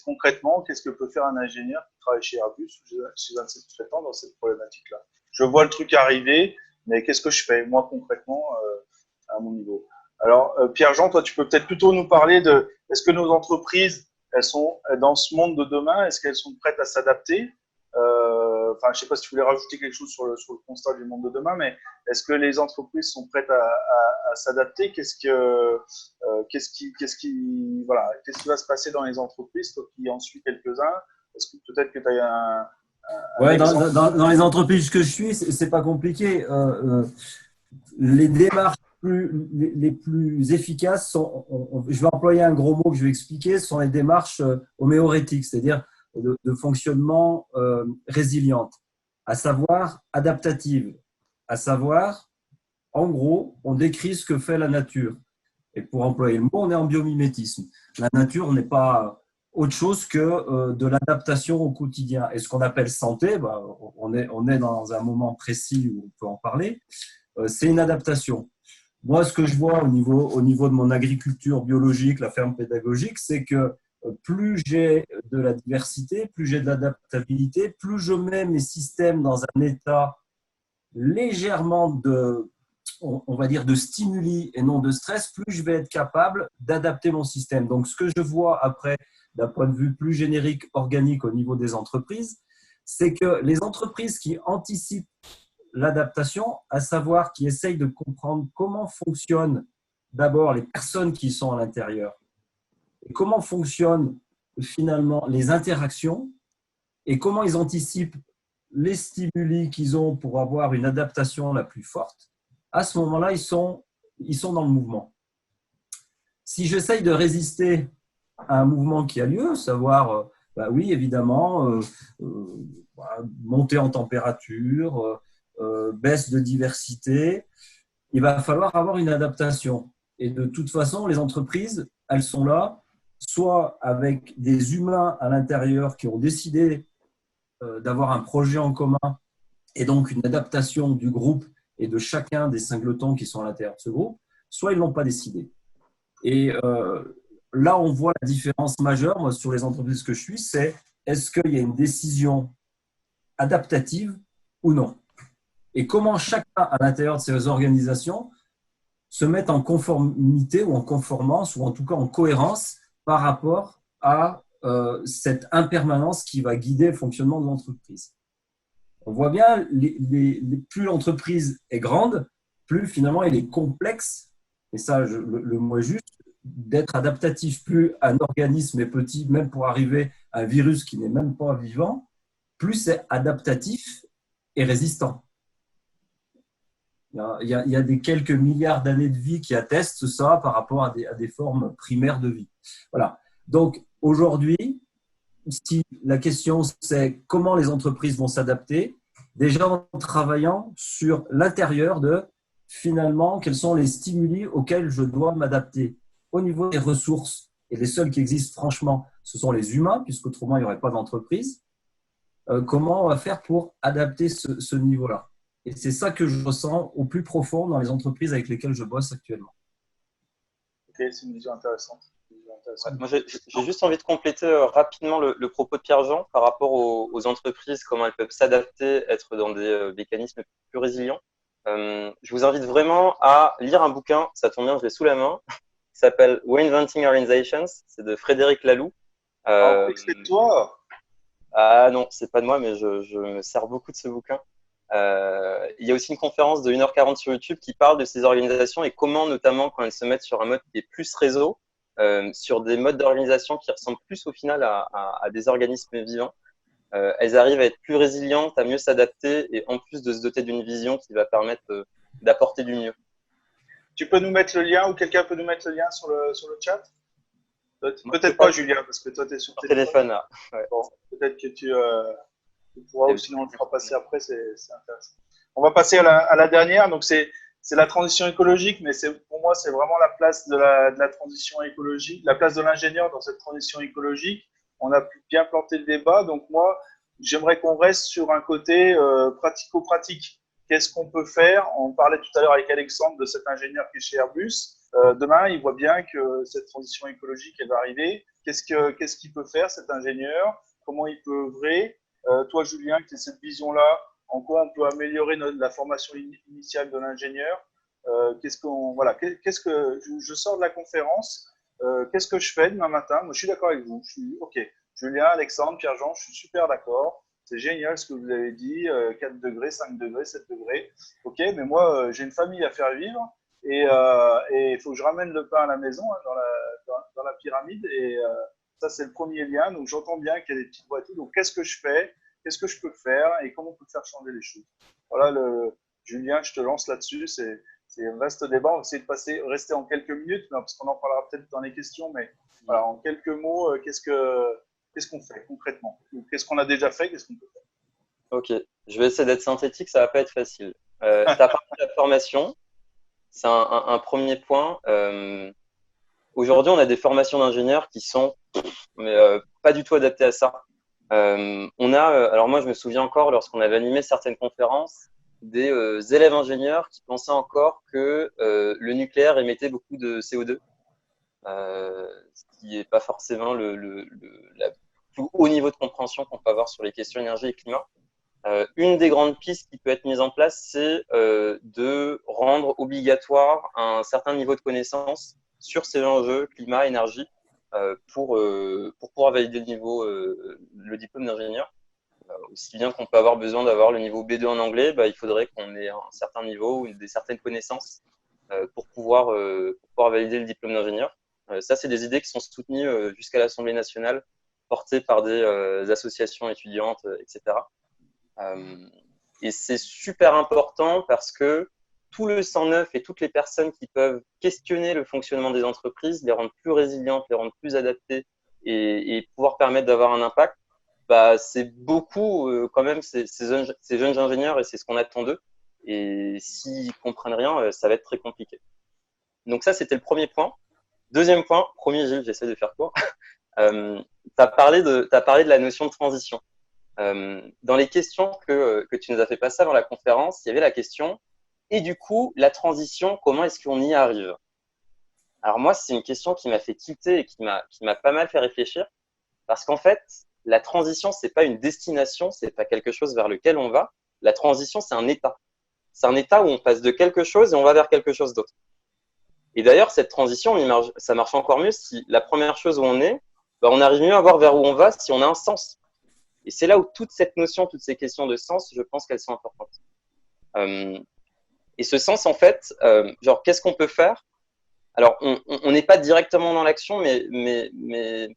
concrètement, qu'est-ce que peut faire un ingénieur qui travaille chez Airbus ou chez un sous-traitant dans cette problématique-là. Je vois le truc arriver, mais qu'est-ce que je fais, moi, concrètement, à mon niveau? Alors, Pierre-Jean, toi, tu peux peut-être plutôt nous parler de est-ce que nos entreprises, elles sont dans ce monde de demain, est-ce qu'elles sont prêtes à s'adapter? Je ne sais pas si tu voulais rajouter quelque chose sur le constat du monde de demain, mais est-ce que les entreprises sont prêtes à s'adapter? Qu'est-ce qui va se passer dans les entreprises? Toi qui en suis quelques-uns, est-ce que peut-être que tu as ouais, dans les entreprises que je suis, c'est pas compliqué. Les démarches les plus efficaces sont, je vais employer un gros mot que je vais expliquer, sont les démarches homéorétiques, c'est-à-dire de fonctionnement résiliente, à savoir adaptative, à savoir En gros, on décrit ce que fait la nature. Et pour employer le mot, on est en biomimétisme. La nature n'est pas autre chose que de l'adaptation au quotidien. Et ce qu'on appelle santé, on est dans un moment précis où on peut en parler, c'est une adaptation. Moi, ce que je vois au niveau de mon agriculture biologique, la ferme pédagogique, c'est que plus j'ai de la diversité, plus j'ai de l'adaptabilité, plus je mets mes systèmes dans un état légèrement on va dire de stimuli et non de stress, plus je vais être capable d'adapter mon système. Donc, ce que je vois après, d'un point de vue plus générique, organique au niveau des entreprises, c'est que les entreprises qui anticipent l'adaptation, à savoir qui essayent de comprendre comment fonctionnent d'abord les personnes qui sont à l'intérieur et comment fonctionnent finalement les interactions et comment ils anticipent les stimuli qu'ils ont pour avoir une adaptation la plus forte, à ce moment-là, ils sont dans le mouvement. Si j'essaye de résister à un mouvement qui a lieu, savoir, oui, évidemment, montée en température, baisse de diversité, il va falloir avoir une adaptation. Et de toute façon, les entreprises, elles sont là, soit avec des humains à l'intérieur qui ont décidé d'avoir un projet en commun et donc une adaptation du groupe et de chacun des singletons qui sont à l'intérieur de ce groupe, soit ils ne l'ont pas décidé. Et là, on voit la différence majeure, moi, sur les entreprises que je suis, c'est est-ce qu'il y a une décision adaptative ou non? Et comment chacun à l'intérieur de ces organisations se met en conformité ou en conformance ou en tout cas en cohérence par rapport à cette impermanence qui va guider le fonctionnement de l'entreprise. On voit bien, plus l'entreprise est grande, plus finalement elle est complexe, et ça le mot est juste, d'être adaptatif. Plus un organisme est petit, même pour arriver à un virus qui n'est même pas vivant, plus c'est adaptatif et résistant. Il y a des quelques milliards d'années de vie qui attestent ça par rapport à des formes primaires de vie. Voilà. Donc aujourd'hui, si la question c'est comment les entreprises vont s'adapter, déjà en travaillant sur l'intérieur de finalement quels sont les stimuli auxquels je dois m'adapter. Au niveau des ressources, et les seuls qui existent franchement, ce sont les humains, puisqu'autrement il n'y aurait pas d'entreprise. Comment on va faire pour adapter ce niveau-là? Et c'est ça que je ressens au plus profond dans les entreprises avec lesquelles je bosse actuellement. Ok, c'est une vision intéressante. Ouais, moi, j'ai juste envie de compléter rapidement le propos de Pierre-Jean par rapport aux entreprises, comment elles peuvent s'adapter, être dans des mécanismes plus résilients. Je vous invite vraiment à lire un bouquin, ça tombe bien, je l'ai sous la main, qui s'appelle Reinventing Organizations, c'est de Frédéric Laloux. C'est de toi. Ah non, c'est pas de moi, mais je me sers beaucoup de ce bouquin. Il y a aussi une conférence de 1h40 sur YouTube qui parle de ces organisations et comment, notamment, quand elles se mettent sur un mode qui est plus réseau, sur des modes d'organisation qui ressemblent plus au final à des organismes vivants, elles arrivent à être plus résilientes, à mieux s'adapter et en plus de se doter d'une vision qui va permettre d'apporter du mieux. Tu peux nous mettre le lien ou quelqu'un peut nous mettre le lien sur le chat? Peut-être pas, Julien, parce que toi, tu es sur téléphone. Là. Ouais. Bon, peut-être que tu pourras, ou sinon on le fera passer après, c'est intéressant. On va passer à la dernière. Donc, c'est la transition écologique, mais pour moi, c'est vraiment la place de la transition écologique, la place de l'ingénieur dans cette transition écologique. On a bien planté le débat. Donc, moi, j'aimerais qu'on reste sur un côté pratico-pratique. Qu'est-ce qu'on peut faire? On parlait tout à l'heure avec Alexandre de cet ingénieur qui est chez Airbus. Demain, il voit bien que cette transition écologique, elle va arriver. Qu'est-ce qu'il peut faire, cet ingénieur? Comment il peut œuvrer? Toi, Julien, qui as cette vision-là, en quoi on peut améliorer la formation initiale de l'ingénieur? Je sors de la conférence. Qu'est-ce que je fais demain matin? Moi, je suis d'accord avec vous. Je suis OK. Julien, Alexandre, Pierre-Jean, je suis super d'accord. C'est génial ce que vous avez dit. 4 degrés, 5 degrés, 7 degrés. OK, mais moi, j'ai une famille à faire vivre. Et il faut que je ramène le pain à la maison, hein, dans la pyramide. Et ça, c'est le premier lien. Donc, j'entends bien qu'il y a des petites boîtes. Donc, qu'est-ce que je fais? Qu'est-ce que je peux faire? Et comment on peut faire changer les choses? Voilà, Julien, je te lance là-dessus. C'est un vaste débat. On va essayer de rester en quelques minutes, parce qu'on en parlera peut-être dans les questions. Mais voilà, en quelques mots, qu'est-ce qu'on fait concrètement? Qu'est-ce qu'on a déjà fait? Qu'est-ce qu'on peut faire? Ok, je vais essayer d'être synthétique, ça va pas être facile. Tu as parlé de la formation. c'est un premier point. Aujourd'hui, on a des formations d'ingénieurs qui sont pas du tout adaptées à ça. Alors moi, je me souviens encore lorsqu'on avait animé certaines conférences, des élèves ingénieurs qui pensaient encore que le nucléaire émettait beaucoup de CO2, ce qui n'est pas forcément la plus haut niveau de compréhension qu'on peut avoir sur les questions énergie et climat. Une des grandes pistes qui peut être mise en place, c'est de rendre obligatoire un certain niveau de connaissance sur ces enjeux climat, énergie, pour pouvoir valider le diplôme d'ingénieur. Aussi bien qu'on peut avoir besoin d'avoir le niveau B2 en anglais, il faudrait qu'on ait un certain niveau ou certaines connaissances pour pouvoir valider le diplôme d'ingénieur. Ça, c'est des idées qui sont soutenues jusqu'à l'Assemblée nationale, portées par des associations étudiantes, etc. Et c'est super important parce que tout le 109 et toutes les personnes qui peuvent questionner le fonctionnement des entreprises, les rendre plus résilientes, les rendre plus adaptées et pouvoir permettre d'avoir un impact, c'est beaucoup quand même ces jeunes ingénieurs et c'est ce qu'on attend d'eux. Et s'ils comprennent rien, ça va être très compliqué. Donc ça, c'était le premier point. Deuxième point, premier Gilles, j'essaie de faire court. Tu as parlé de la notion de transition. Dans les questions que tu nous as fait passer avant la conférence, il y avait la question « Et du coup, la transition, comment est-ce qu'on y arrive ?» Alors moi, c'est une question qui m'a fait tilter et qui m'a pas mal fait réfléchir parce qu'en fait, la transition, c'est pas une destination, c'est pas quelque chose vers lequel on va. La transition, c'est un état. C'est un état où on passe de quelque chose et on va vers quelque chose d'autre. Et d'ailleurs, cette transition, ça marche encore mieux si la première chose où on est, on arrive mieux à voir vers où on va si on a un sens. Et c'est là où toute cette notion, toutes ces questions de sens, je pense qu'elles sont importantes. Et ce sens, en fait, qu'est-ce qu'on peut faire? Alors, on n'est pas directement dans l'action, mais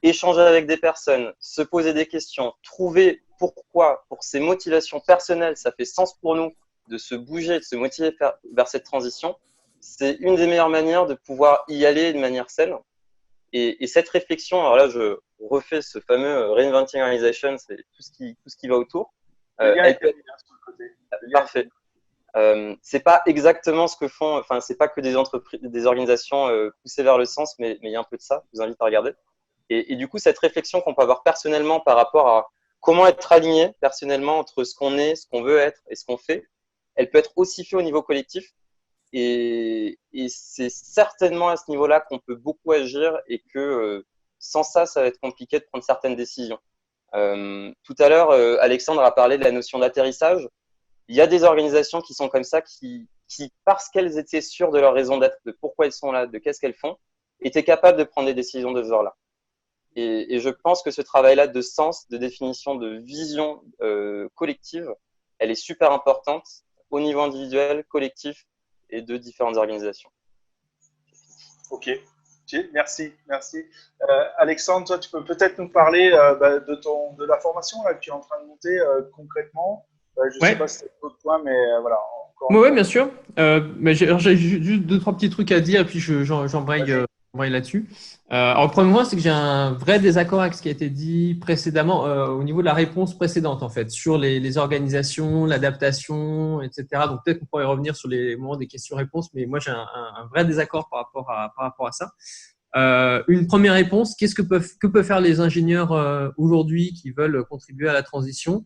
échanger avec des personnes, se poser des questions, trouver pourquoi, pour ces motivations personnelles, ça fait sens pour nous de se bouger, de se motiver vers cette transition, c'est une des meilleures manières de pouvoir y aller de manière saine. Et cette réflexion, alors là, je refais ce fameux Reinventing Organization, c'est tout ce qui va autour. Parfait. C'est pas exactement ce que font, enfin, c'est pas que des entreprises, des organisations poussées vers le sens, mais il y a un peu de ça. Je vous invite à regarder. Et du coup, cette réflexion qu'on peut avoir personnellement par rapport à comment être aligné personnellement entre ce qu'on est, ce qu'on veut être et ce qu'on fait, elle peut être aussi faite au niveau collectif. Et c'est certainement à ce niveau-là qu'on peut beaucoup agir et que sans ça, ça va être compliqué de prendre certaines décisions. Tout à l'heure, Alexandre a parlé de la notion d'atterrissage. Il y a des organisations qui sont comme ça, qui parce qu'elles étaient sûres de leur raison d'être, de pourquoi elles sont là, de qu'est-ce qu'elles font, étaient capables de prendre des décisions de ce genre-là. Et je pense que ce travail-là de sens, de définition, de vision collective, elle est super importante au niveau individuel, collectif et de différentes organisations. Ok, merci. Alexandre, toi, tu peux peut-être nous parler de la formation là, que tu es en train de monter concrètement. Je ne sais pas si c'est d'autres points, mais voilà. Oui, bien sûr. Mais j'ai juste deux, trois petits trucs à dire et puis j'embraye là-dessus. Alors, le premier point, c'est que j'ai un vrai désaccord avec ce qui a été dit précédemment au niveau de la réponse précédente, en fait, sur les organisations, l'adaptation, etc. Donc, peut-être qu'on pourrait revenir sur les moments des questions-réponses, mais moi, j'ai un vrai désaccord par rapport à ça. Une première réponse, que peuvent faire les ingénieurs aujourd'hui qui veulent contribuer à la transition?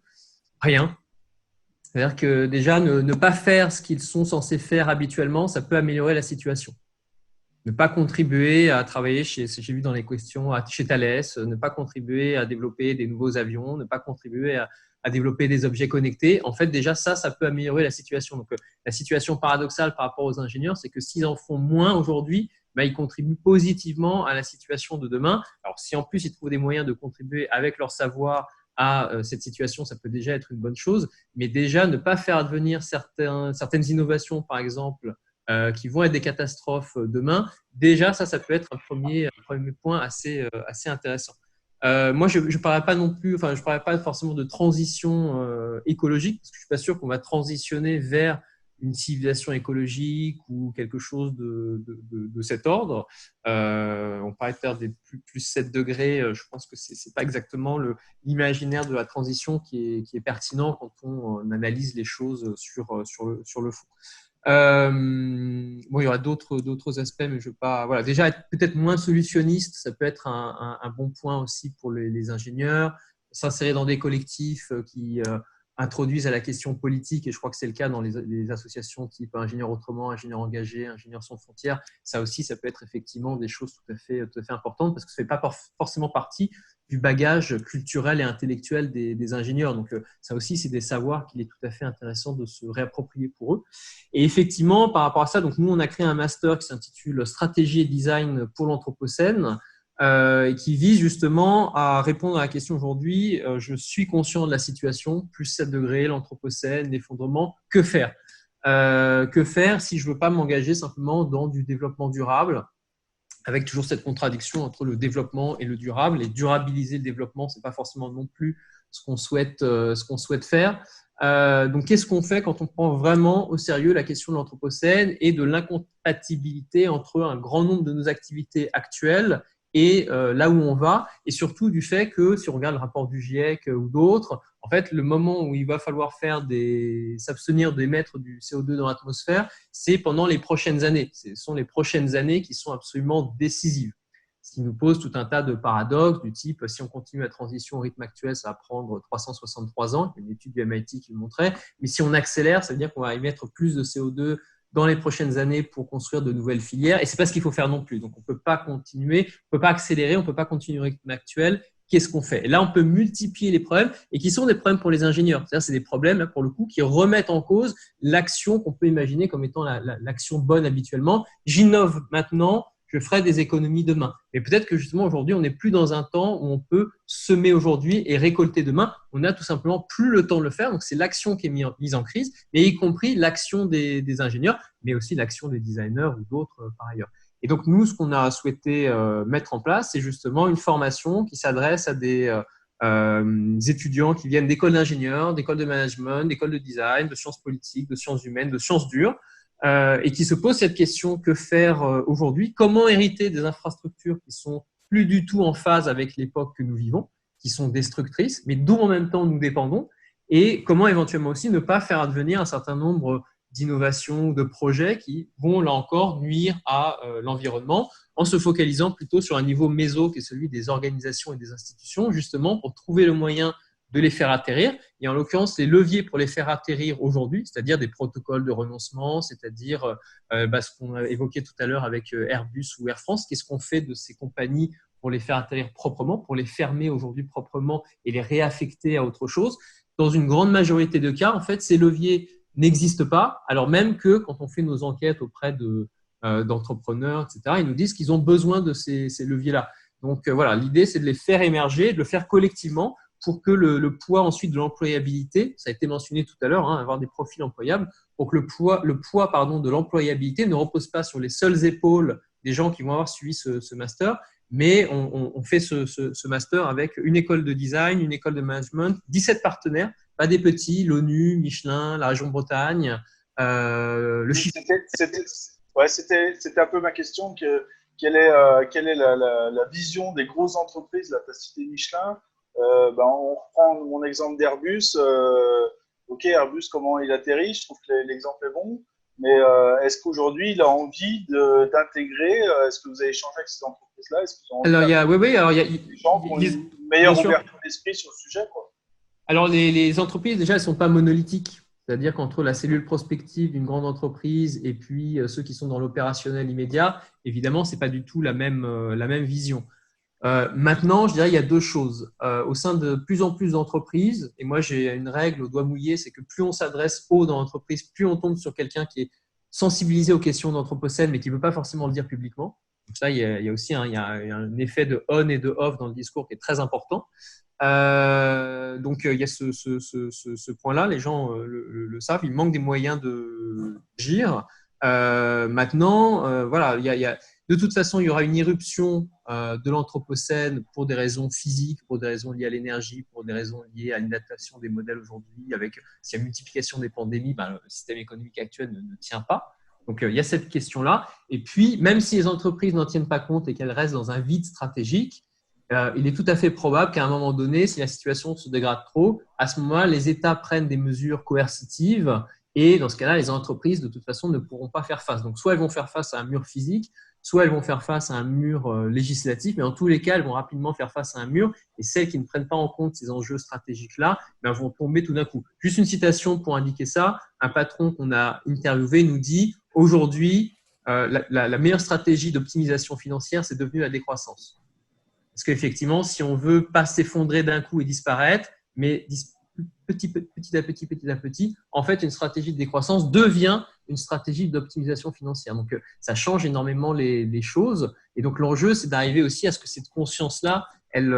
Rien. C'est-à-dire que déjà, ne pas faire ce qu'ils sont censés faire habituellement, ça peut améliorer la situation. Ne pas contribuer à travailler j'ai vu dans les questions, chez Thales, ne pas contribuer à développer des nouveaux avions, ne pas contribuer à développer des objets connectés. En fait, déjà, ça peut améliorer la situation. Donc, la situation paradoxale par rapport aux ingénieurs, c'est que s'ils en font moins aujourd'hui, ils contribuent positivement à la situation de demain. Alors, si en plus, ils trouvent des moyens de contribuer avec leur savoir à cette situation, ça peut déjà être une bonne chose. Mais déjà, ne pas faire advenir certaines innovations, par exemple, qui vont être des catastrophes demain, déjà, ça peut être un premier point assez intéressant. Moi, je parlerai pas non plus, enfin, je parlerai pas forcément de transition écologique, parce que je suis pas sûr qu'on va transitionner vers une civilisation écologique ou quelque chose de cet ordre. On parlait de faire des plus 7 degrés. Je pense que c'est pas exactement l'imaginaire de la transition qui est pertinent quand on analyse les choses sur le fond. Bon, il y aura d'autres aspects, mais je veux pas. Voilà, déjà être peut-être moins solutionniste, ça peut être un bon point aussi pour les ingénieurs. S'insérer dans des collectifs qui introduisent à la question politique, et je crois que c'est le cas dans les associations type Ingénieurs Autrement, Ingénieurs Engagés, Ingénieurs Sans Frontières. Ça aussi, ça peut être effectivement des choses tout à fait importantes parce que ça ne fait pas forcément partie du bagage culturel et intellectuel des ingénieurs. Donc, ça aussi, c'est des savoirs qu'il est tout à fait intéressant de se réapproprier pour eux. Et effectivement, par rapport à ça, donc nous, on a créé un master qui s'intitule Stratégie et Design pour l'Anthropocène, et qui vise justement à répondre à la question aujourd'hui. Je suis conscient de la situation, plus 7 degrés, l'Anthropocène, l'effondrement. Que faire si je ne veux pas m'engager simplement dans du développement durable, avec toujours cette contradiction entre le développement et le durable. Et durabiliser le développement, ce n'est pas forcément non plus ce qu'on souhaite faire. Donc, qu'est-ce qu'on fait quand on prend vraiment au sérieux la question de l'Anthropocène et de l'incompatibilité entre un grand nombre de nos activités actuelles et là où on va, et surtout du fait que, si on regarde le rapport du GIEC ou d'autres, en fait, le moment où il va falloir s'abstenir d'émettre du CO2 dans l'atmosphère, c'est pendant les prochaines années. Ce sont les prochaines années qui sont absolument décisives. Ce qui nous pose tout un tas de paradoxes du type, si on continue la transition au rythme actuel, ça va prendre 363 ans. Il y a une étude du MIT qui le montrait. Mais si on accélère, ça veut dire qu'on va émettre plus de CO2 dans les prochaines années pour construire de nouvelles filières. Et ce n'est pas ce qu'il faut faire non plus. Donc, on ne peut pas continuer, on ne peut pas accélérer, on ne peut pas continuer au rythme actuel. Qu'est-ce qu'on fait? Et là, on peut multiplier les problèmes et qui sont des problèmes pour les ingénieurs. C'est-à-dire, c'est des problèmes, pour le coup, qui remettent en cause l'action qu'on peut imaginer comme étant l'action bonne habituellement. J'innove maintenant, je ferai des économies demain. Mais peut-être que justement, aujourd'hui, on n'est plus dans un temps où on peut semer aujourd'hui et récolter demain. On n'a tout simplement plus le temps de le faire. Donc, c'est l'action qui est mise en crise, et y compris l'action des ingénieurs, mais aussi l'action des designers ou d'autres par ailleurs. Et donc, nous, ce qu'on a souhaité mettre en place, c'est justement une formation qui s'adresse à des étudiants qui viennent d'écoles d'ingénieurs, d'écoles de management, d'écoles de design, de sciences politiques, de sciences humaines, de sciences dures, et qui se posent cette question: que faire aujourd'hui? Comment hériter des infrastructures qui sont plus du tout en phase avec l'époque que nous vivons, qui sont destructrices, mais dont en même temps nous dépendons, et comment éventuellement aussi ne pas faire advenir un certain nombre d'innovations, de projets qui vont là encore nuire à l'environnement, en se focalisant plutôt sur un niveau méso qui est celui des organisations et des institutions, justement pour trouver le moyen de les faire atterrir. Et en l'occurrence, les leviers pour les faire atterrir aujourd'hui, c'est-à-dire des protocoles de renoncement, c'est-à-dire ce qu'on a évoqué tout à l'heure avec Airbus ou Air France, qu'est-ce qu'on fait de ces compagnies pour les faire atterrir proprement, pour les fermer aujourd'hui proprement et les réaffecter à autre chose. Dans une grande majorité de cas, en fait, ces leviers n'existent pas, alors même que quand on fait nos enquêtes auprès d'entrepreneurs, etc., ils nous disent qu'ils ont besoin de ces leviers-là. Donc voilà, l'idée, c'est de les faire émerger, de le faire collectivement pour que le poids ensuite de l'employabilité, ça a été mentionné tout à l'heure, avoir des profils employables, pour que le poids de l'employabilité ne repose pas sur les seules épaules des gens qui vont avoir suivi ce master, mais on fait ce master avec une école de design, une école de management, 17 partenaires, pas des petits, l'ONU, Michelin, la région Bretagne, le chiffre. C'était un peu ma question. Quelle est la vision des grosses entreprises? Là, tu as cité Michelin. On reprend mon exemple d'Airbus. Ok, Airbus, comment il atterrit? Je trouve que l'exemple est bon. Mais est-ce qu'aujourd'hui, il a envie d'intégrer? Est-ce que vous avez échangé avec ces entreprises-là? Est-ce qu'ils ont alors, il y a des gens qui ont une meilleure ouverture d'esprit sur le sujet, quoi? Alors, les entreprises, déjà, elles ne sont pas monolithiques. C'est-à-dire qu'entre la cellule prospective d'une grande entreprise et puis ceux qui sont dans l'opérationnel immédiat, évidemment, ce n'est pas du tout la même vision. Maintenant, je dirais qu'il y a deux choses. Au sein de plus en plus d'entreprises, et moi j'ai une règle au doigt mouillé, c'est que plus on s'adresse haut dans l'entreprise, plus on tombe sur quelqu'un qui est sensibilisé aux questions d'anthropocène, mais qui ne veut pas forcément le dire publiquement. Donc ça, il y a aussi un effet de on et de off dans le discours qui est très important. Donc il y a ce point-là, les gens le savent, il manque des moyens d'agir. Maintenant, voilà, de toute façon, il y aura une irruption de l'anthropocène pour des raisons physiques, pour des raisons liées à l'énergie, pour des raisons liées à l'inadaptation des modèles aujourd'hui. S'il y a multiplication des pandémies, le système économique actuel ne tient pas. Donc, il y a cette question-là. Et puis, même si les entreprises n'en tiennent pas compte et qu'elles restent dans un vide stratégique, il est tout à fait probable qu'à un moment donné, si la situation se dégrade trop, à ce moment-là, les États prennent des mesures coercitives Et dans ce cas-là, les entreprises, de toute façon, ne pourront pas faire face. Donc, soit elles vont faire face à un mur physique, soit elles vont faire face à un mur législatif, mais en tous les cas, elles vont rapidement faire face à un mur. Et celles qui ne prennent pas en compte ces enjeux stratégiques-là vont tomber tout d'un coup. Juste une citation pour indiquer ça. Un patron qu'on a interviewé nous dit « Aujourd'hui, la meilleure stratégie d'optimisation financière, c'est devenu la décroissance. » Parce qu'effectivement, si on veut pas s'effondrer d'un coup et disparaître, mais petit à petit, en fait, une stratégie de décroissance devient une stratégie d'optimisation financière. Donc, ça change énormément les choses. Et donc, l'enjeu, c'est d'arriver aussi à ce que cette conscience-là, elle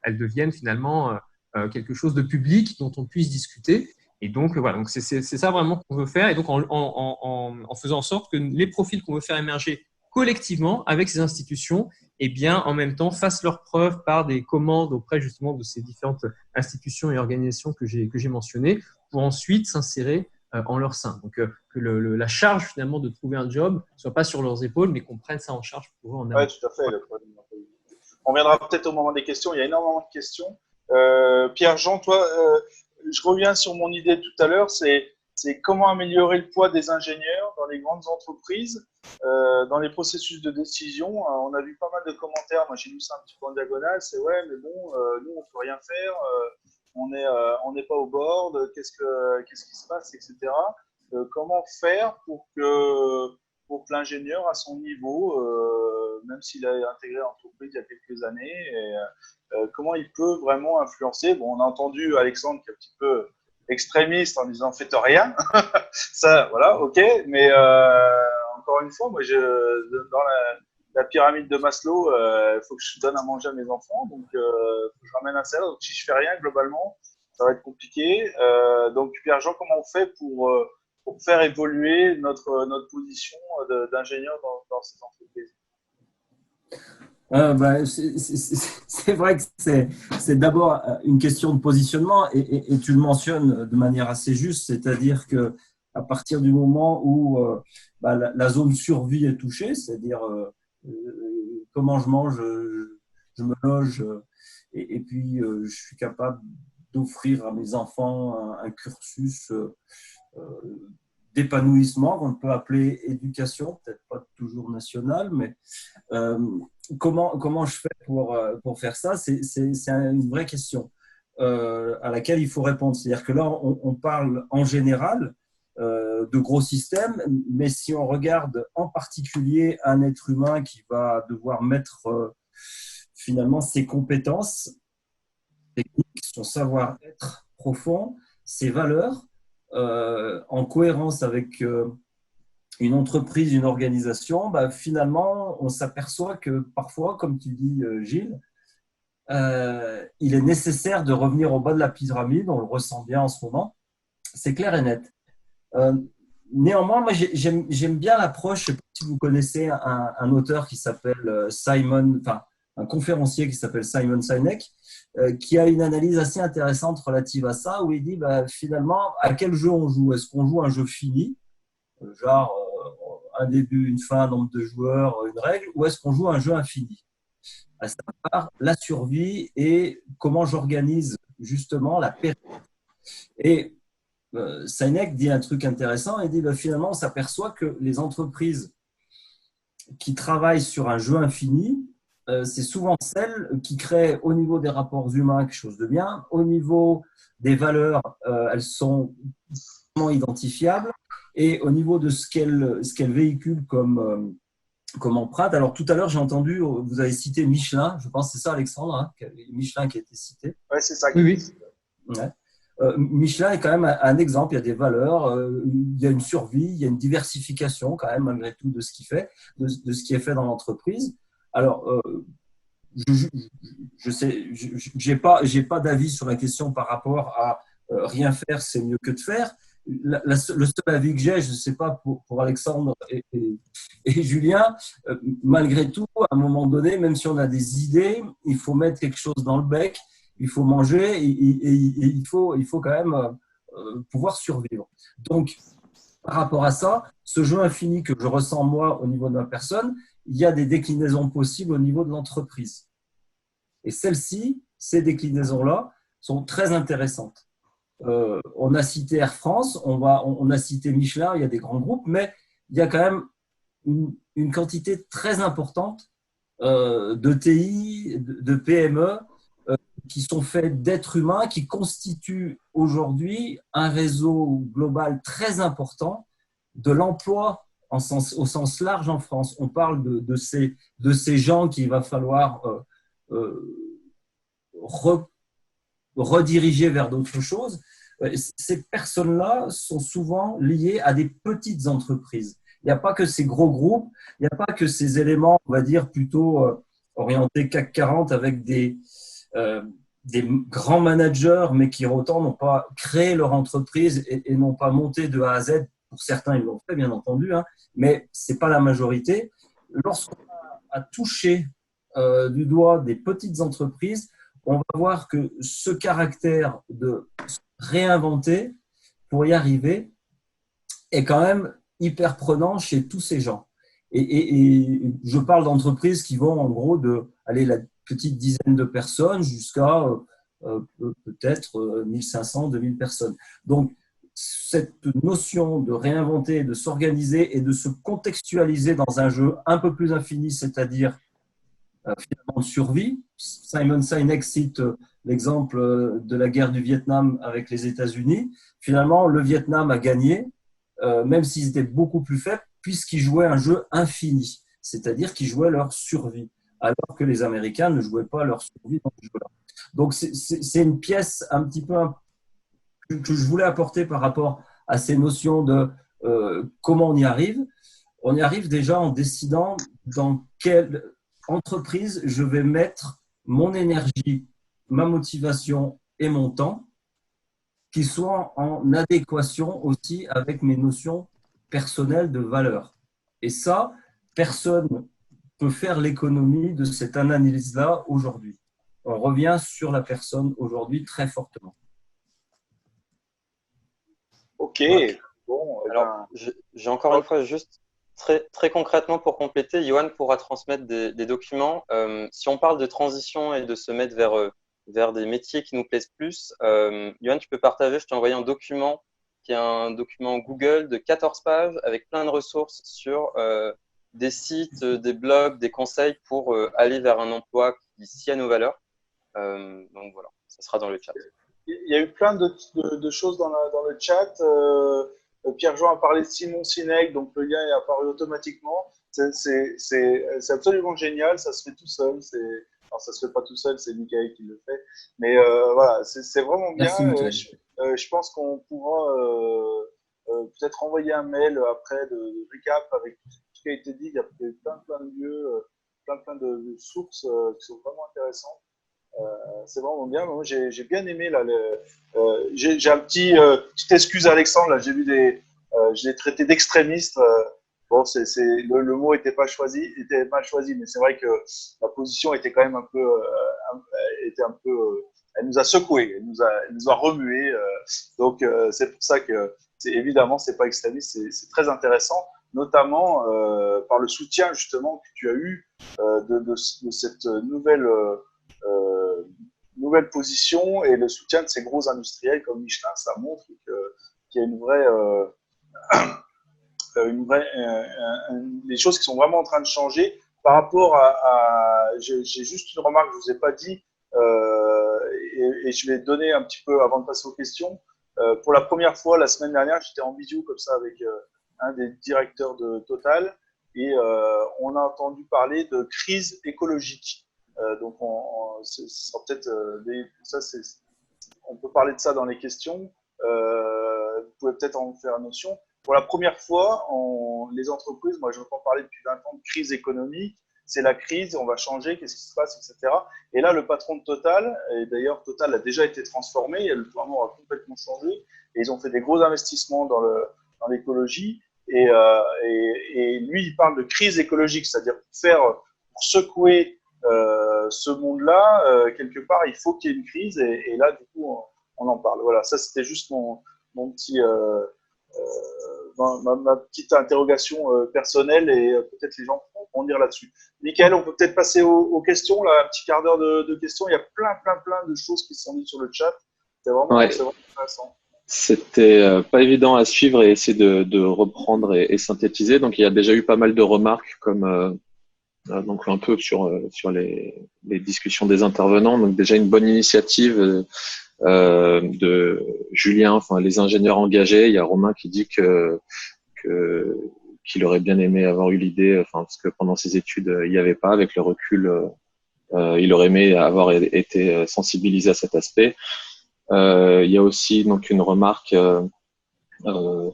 devienne finalement quelque chose de public dont on puisse discuter. Et donc, voilà, donc c'est ça vraiment qu'on veut faire. Et donc, en faisant en sorte que les profils qu'on veut faire émerger collectivement avec ces institutions, eh bien, en même temps, fassent leurs preuves par des commandes auprès justement de ces différentes institutions et organisations que j'ai mentionnées pour ensuite s'insérer en leur sein. Donc, que la charge finalement de trouver un job ne soit pas sur leurs épaules, mais qu'on prenne ça en charge pour eux en amont. Oui, tout à fait. On viendra peut-être au moment des questions. Il y a énormément de questions. Pierre-Jean, toi, je reviens sur mon idée tout à l'heure, c'est comment améliorer le poids des ingénieurs dans les grandes entreprises, dans les processus de décision. On a vu pas mal de commentaires, moi j'ai lu ça un petit peu en diagonale, c'est ouais, mais bon, nous on peut rien faire, on n'est pas au board, qu'est-ce qui se passe, etc. Comment faire pour que l'ingénieur à son niveau, même s'il a intégré l'entreprise il y a quelques années, comment il peut vraiment influencer. Bon, on a entendu Alexandre qui est un petit peu extrémiste en disant faites rien. Ça, voilà, ok. Mais encore une fois, moi, dans la pyramide de Maslow, il faut que je donne à manger à mes enfants, donc faut que je ramène un salaire. Donc si je fais rien globalement, ça va être compliqué. Donc Pierre-Jean, comment on fait pour faire évoluer notre position d'ingénieur dans ces entreprises? C'est vrai que c'est d'abord une question de positionnement et tu le mentionnes de manière assez juste, c'est-à-dire que à partir du moment où la zone survie est touchée, c'est-à-dire comment je mange, je me loge et puis je suis capable d'offrir à mes enfants un cursus d'épanouissement qu'on peut appeler éducation, peut-être pas toujours nationale, mais comment je fais pour faire ça, c'est une vraie question à laquelle il faut répondre. C'est-à-dire que là, on parle en général de gros systèmes, mais si on regarde en particulier un être humain qui va devoir mettre finalement ses compétences techniques, son savoir-être profond, ses valeurs, en cohérence avec une entreprise, une organisation, finalement, on s'aperçoit que parfois, comme tu dis, Gilles, il est nécessaire de revenir au bas de la pyramide. On le ressent bien en ce moment. C'est clair et net. Néanmoins, moi, j'aime bien l'approche. Je ne sais pas si vous connaissez un auteur qui s'appelle un conférencier qui s'appelle Simon Sinek, qui a une analyse assez intéressante relative à ça, où il dit finalement, à quel jeu on joue? Est-ce qu'on joue un jeu fini, genre un début, une fin, un nombre de joueurs, une règle, ou est-ce qu'on joue un jeu infini? À savoir la survie et comment j'organise justement la pérennité. Et Sinek dit un truc intéressant, il dit finalement, on s'aperçoit que les entreprises qui travaillent sur un jeu infini, c'est souvent celles qui créent au niveau des rapports humains quelque chose de bien, au niveau des valeurs, elles sont identifiables, et au niveau de ce qu'elles véhiculent comme empreinte. Alors tout à l'heure, j'ai entendu, vous avez cité Michelin, je pense que c'est ça Alexandre, hein, Michelin qui a été cité. Oui, c'est ça. Oui. Ouais. Michelin est quand même un exemple, il y a des valeurs, il y a une survie, il y a une diversification quand même malgré tout de ce qu'il fait, de ce qui est fait dans l'entreprise. Alors, je sais, j'ai pas d'avis sur la question par rapport à rien faire, c'est mieux que de faire. Le seul avis que j'ai, je ne sais pas pour Alexandre et Julien, malgré tout, à un moment donné, même si on a des idées, il faut mettre quelque chose dans le bec, il faut manger et il faut quand même pouvoir survivre. Donc, par rapport à ça, ce jeu infini que je ressens moi au niveau de ma personne, il y a des déclinaisons possibles au niveau de l'entreprise. Et celles-ci, ces déclinaisons-là, sont très intéressantes. On a cité Air France, on a cité Michelin, il y a des grands groupes, mais il y a quand même une quantité très importante de TI, de PME qui sont faits d'êtres humains, qui constituent aujourd'hui un réseau global très important de l'emploi au sens large en France. On parle de ces gens qu'il va falloir rediriger vers d'autres choses. Ces personnes-là sont souvent liées à des petites entreprises. Il n'y a pas que ces gros groupes, il n'y a pas que ces éléments, on va dire, plutôt orientés CAC 40 avec des grands managers, mais qui autant n'ont pas créé leur entreprise et n'ont pas monté de A à Z. Pour certains, ils l'ont fait, bien entendu, hein, mais ce n'est pas la majorité. Lorsqu'on a touché du doigt des petites entreprises, on va voir que ce caractère de réinventer pour y arriver est quand même hyper prenant chez tous ces gens. Et je parle d'entreprises qui vont en gros de la petite dizaine de personnes jusqu'à peut-être 1500, 2000 personnes. Donc, cette notion de réinventer, de s'organiser et de se contextualiser dans un jeu un peu plus infini, c'est-à-dire finalement de survie. Simon Sinek cite l'exemple de la guerre du Vietnam avec les États-Unis. Finalement, le Vietnam a gagné, même s'ils étaient beaucoup plus faibles, puisqu'ils jouaient un jeu infini, c'est-à-dire qu'ils jouaient leur survie, alors que les Américains ne jouaient pas leur survie dans ce jeu-là. Donc, c'est une pièce un petit peu que je voulais apporter par rapport à ces notions de comment on y arrive. On y arrive déjà en décidant dans quelle entreprise je vais mettre mon énergie, ma motivation et mon temps, qui soient en adéquation aussi avec mes notions personnelles de valeur. Et ça, personne ne peut faire l'économie de cette analyse-là aujourd'hui. On revient sur la personne aujourd'hui très fortement. Ok. Ouais. Bon, alors, j'ai encore une fois juste très concrètement pour compléter, Johan pourra transmettre des documents. Si on parle de transition et de se mettre vers des métiers qui nous plaisent plus, Johan, tu peux partager, je t'ai envoyé un document qui est un document Google de 14 pages avec plein de ressources sur des sites, des blogs, des conseils pour aller vers un emploi qui scie à nos valeurs. Donc voilà, ça sera dans le chat. il y a eu plein de choses dans le chat. Pierre-Jean a parlé de Simon Sinek, donc le lien est apparu automatiquement. C'est absolument génial, ça se fait tout seul. Alors, ça se fait pas tout seul, c'est Michael qui le fait. Mais voilà, c'est vraiment bien. Je pense qu'on pourra peut-être envoyer un mail après de récap avec tout ce qui a été dit. Il y a plein de lieux, plein de sources qui sont vraiment intéressantes. C'est vraiment bien. Moi, j'ai bien aimé là. J'ai un petite excuse à Alexandre là. J'ai vu je l'ai traité d'extrémiste. Bon, le mot était pas choisi, était mal choisi, mais c'est vrai que la position était quand même un peu, elle nous a secoué, elle nous a remué. Donc c'est pour ça que évidemment c'est pas extrémiste, c'est très intéressant, notamment par le soutien justement que tu as eu de cette nouvelle position et le soutien de ces gros industriels comme Michelin. Ça montre qu'il y a des choses qui sont vraiment en train de changer par rapport j'ai juste une remarque que je vous ai pas dit et je vais donner un petit peu avant de passer aux questions. Pour la première fois la semaine dernière, j'étais en visio comme ça avec un des directeurs de Total et on a entendu parler de crise écologique. Donc, ce sera peut-être on peut parler de ça dans les questions. Vous pouvez peut-être en faire notion. Pour la première fois, les entreprises, moi j'entends parler depuis 20 ans de crise économique, c'est la crise, on va changer, qu'est-ce qui se passe, etc. Et là, le patron de Total, et d'ailleurs Total a déjà été transformé, le déploiement a complètement changé, et ils ont fait des gros investissements dans l'écologie, et lui, il parle de crise écologique, c'est-à-dire pour secouer ce monde-là, quelque part, il faut qu'il y ait une crise, et là, du coup, on en parle. Voilà, ça c'était juste mon petit... ma petite interrogation personnelle et peut-être les gens vont dire là-dessus. Michael, on peut peut-être passer aux questions, là, un petit quart d'heure de questions. Il y a plein de choses qui sont dites sur le chat. Ouais. C'est vraiment intéressant. C'était pas évident à suivre et essayer de reprendre et synthétiser. Donc, il y a déjà eu pas mal de remarques comme donc un peu sur les discussions des intervenants. Donc, déjà une bonne initiative de Julien, enfin les ingénieurs engagés. Il y a Romain qui dit que qu'il aurait bien aimé avoir eu l'idée, enfin parce que pendant ses études il n'y avait pas. Avec le recul, il aurait aimé avoir été sensibilisé à cet aspect. Il y a aussi donc une remarque euh,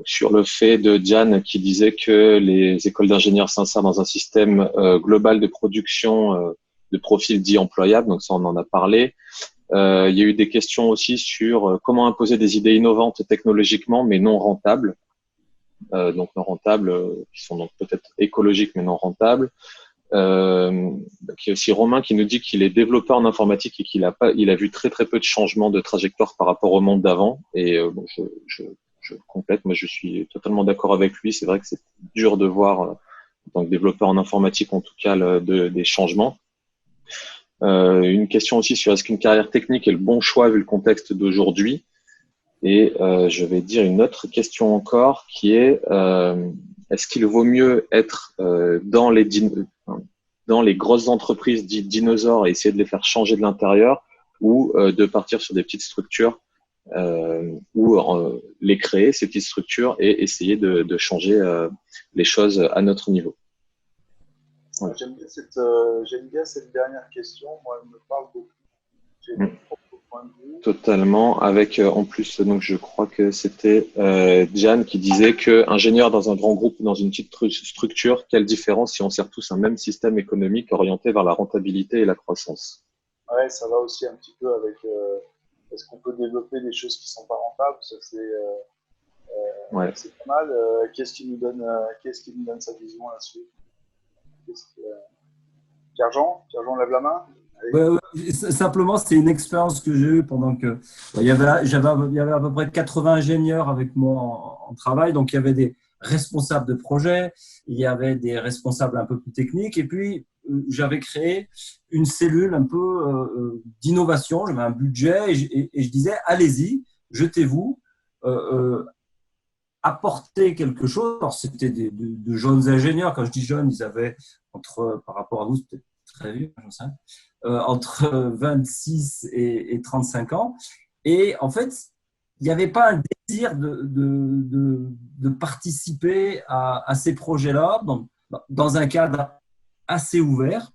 sur le fait de Diane qui disait que les écoles d'ingénieurs s'insèrent dans un système global de production de profils dits employables. Donc ça, on en a parlé. Il y a eu des questions aussi sur comment imposer des idées innovantes technologiquement mais non rentables. Donc non rentables, qui sont donc peut-être écologiques mais non rentables. Il y a aussi Romain qui nous dit qu'il est développeur en informatique et il a vu très très peu de changements de trajectoire par rapport au monde d'avant. Et bon, je complète, moi je suis totalement d'accord avec lui. C'est vrai que c'est dur de voir en tant que développeur en informatique en tout cas des changements. Une question aussi sur est-ce qu'une carrière technique est le bon choix vu le contexte d'aujourd'hui. Et je vais dire une autre question encore qui est est-ce qu'il vaut mieux être dans les grosses entreprises dites dinosaures et essayer de les faire changer de l'intérieur ou de partir sur des petites structures ou les créer, ces petites structures, et essayer de changer les choses à notre niveau. Ouais. J'aime bien cette dernière question. Moi, elle me parle beaucoup. J'ai mon propre point de vue. Totalement. Avec en plus, donc je crois que c'était Diane qui disait que ingénieur dans un grand groupe ou dans une petite structure, quelle différence si on sert tous un même système économique orienté vers la rentabilité et la croissance. Ouais, ça va aussi un petit peu avec est-ce qu'on peut développer des choses qui sont pas rentables. Ça Ouais. c'est pas mal. Qu'est-ce qui nous donne sa vision là-dessus? Pierre-Jean, lève la main. Simplement, c'est une expérience que j'ai eue pendant que il y avait à peu près 80 ingénieurs avec moi en travail. Donc, il y avait des responsables de projet, il y avait des responsables un peu plus techniques. Et puis, j'avais créé une cellule un peu d'innovation. J'avais un budget et je disais, allez-y, jetez-vous, apporter quelque chose. Alors, c'était de jeunes ingénieurs. Quand je dis jeunes, ils avaient par rapport à vous, c'était très vieux, j'en sais rien. Entre 26 et 35 ans. Et en fait, il n'y avait pas un désir de participer à ces projets-là dans un cadre assez ouvert,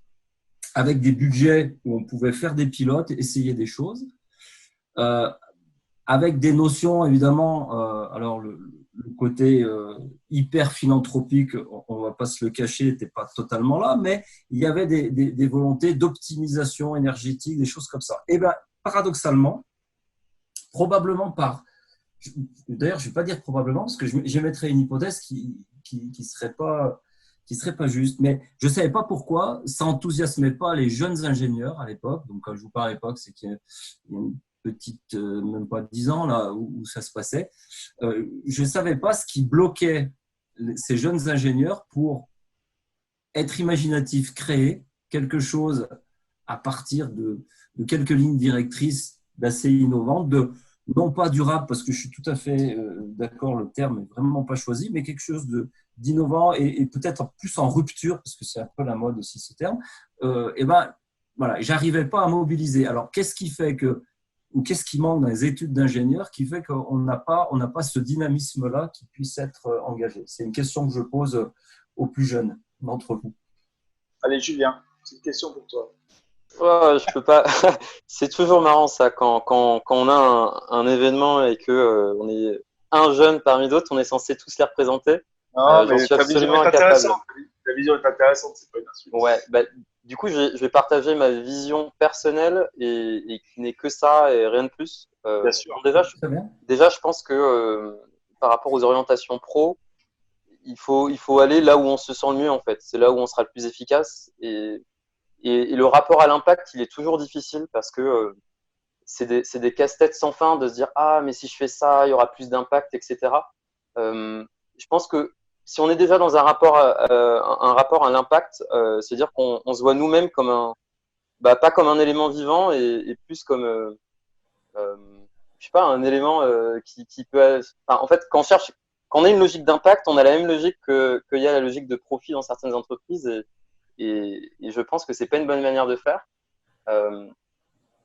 avec des budgets où on pouvait faire des pilotes, essayer des choses, avec des notions, évidemment, alors le côté hyper philanthropique, on ne va pas se le cacher, n'était pas totalement là, mais il y avait des volontés d'optimisation énergétique, des choses comme ça. Et bien, paradoxalement, probablement d'ailleurs, je ne vais pas dire probablement, parce que j'émettrais une hypothèse qui serait pas juste, mais je ne savais pas pourquoi ça enthousiasmait pas les jeunes ingénieurs à l'époque. Donc, quand je vous parle à l'époque, c'est qu'il y a une petite, même pas 10 ans, là, où ça se passait. Je ne savais pas ce qui bloquait ces jeunes ingénieurs pour être imaginatifs, créer quelque chose à partir de quelques lignes directrices d'assez innovantes, non pas durable, parce que je suis tout à fait d'accord, le terme n'est vraiment pas choisi, mais quelque chose d'innovant et peut-être plus en rupture, parce que c'est un peu la mode aussi ce terme, et ben voilà, j'arrivais pas à mobiliser. Alors, qu'est-ce qui fait ou qu'est-ce qui manque dans les études d'ingénieurs qui fait qu'on n'a pas ce dynamisme-là qui puisse être engagé? C'est une question que je pose aux plus jeunes d'entre vous. Allez, Julien, c'est une question pour toi. Oh, je peux pas. C'est toujours marrant ça quand on a un événement et que on est un jeune parmi d'autres, on est censé tous les représenter. Non, J'en mais suis ta vision absolument est incapable. intéressante. Ta vision est intéressante, c'est pas une insulte. Ouais, bah, du coup, je vais partager ma vision personnelle et qui n'est que ça et rien de plus. Bien sûr. Bon, déjà, je pense que par rapport aux orientations pro, il faut aller là où on se sent le mieux en fait. C'est là où on sera le plus efficace et le rapport à l'impact, il est toujours difficile parce que c'est des casse-têtes sans fin de se dire ah mais si je fais ça, il y aura plus d'impact, etc. Je pense que si on est déjà dans un rapport à l'impact, c'est-à-dire qu'on se voit nous-mêmes comme pas comme un élément vivant et plus comme je sais pas, un élément qui peut. Enfin, en fait, quand on a une logique d'impact, on a la même logique qu'il y a la logique de profit dans certaines entreprises, et je pense que c'est pas une bonne manière de faire.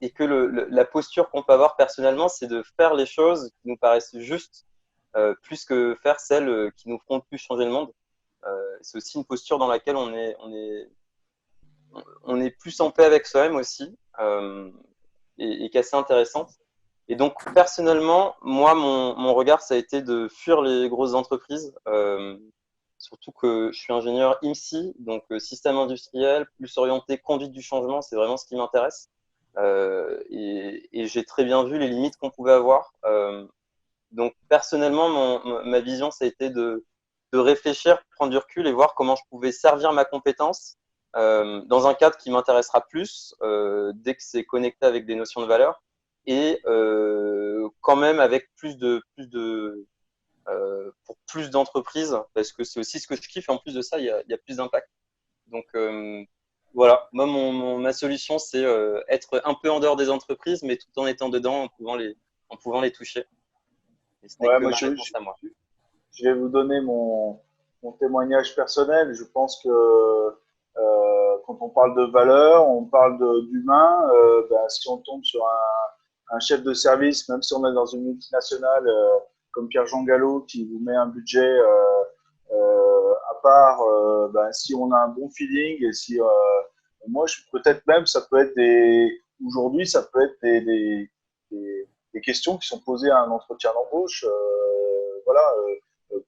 Et que la posture qu'on peut avoir personnellement, c'est de faire les choses qui nous paraissent justes, plus que faire celles qui nous feront plus changer le monde. C'est aussi une posture dans laquelle on est plus en paix avec soi-même aussi, et qui est assez intéressante. Et donc, personnellement, moi, mon regard, ça a été de fuir les grosses entreprises, surtout que je suis ingénieur IMSI, donc système industriel, plus orienté conduite du changement, c'est vraiment ce qui m'intéresse. Et j'ai très bien vu les limites qu'on pouvait avoir. Donc, personnellement, ma vision, ça a été de réfléchir, prendre du recul et voir comment je pouvais servir ma compétence dans un cadre qui m'intéressera plus, dès que c'est connecté avec des notions de valeur, et quand même avec pour plus d'entreprises, parce que c'est aussi ce que je kiffe, et en plus de ça, il y a plus d'impact. Donc voilà, moi, ma solution, c'est être un peu en dehors des entreprises, mais tout en étant dedans, en pouvant les toucher. Et c'était Ouais, que moi, ma réponse à moi. je vais vous donner mon témoignage personnel. Je pense que quand on parle de valeur, on parle d'humain. Ben, si on tombe sur un chef de service, même si on est dans une multinationale comme Pierre-Jean Gallo qui vous met un budget à part, ben, si on a un bon feeling et si moi, peut-être même, ça peut être aujourd'hui, ça peut être des questions qui sont posées à un entretien d'embauche. Voilà,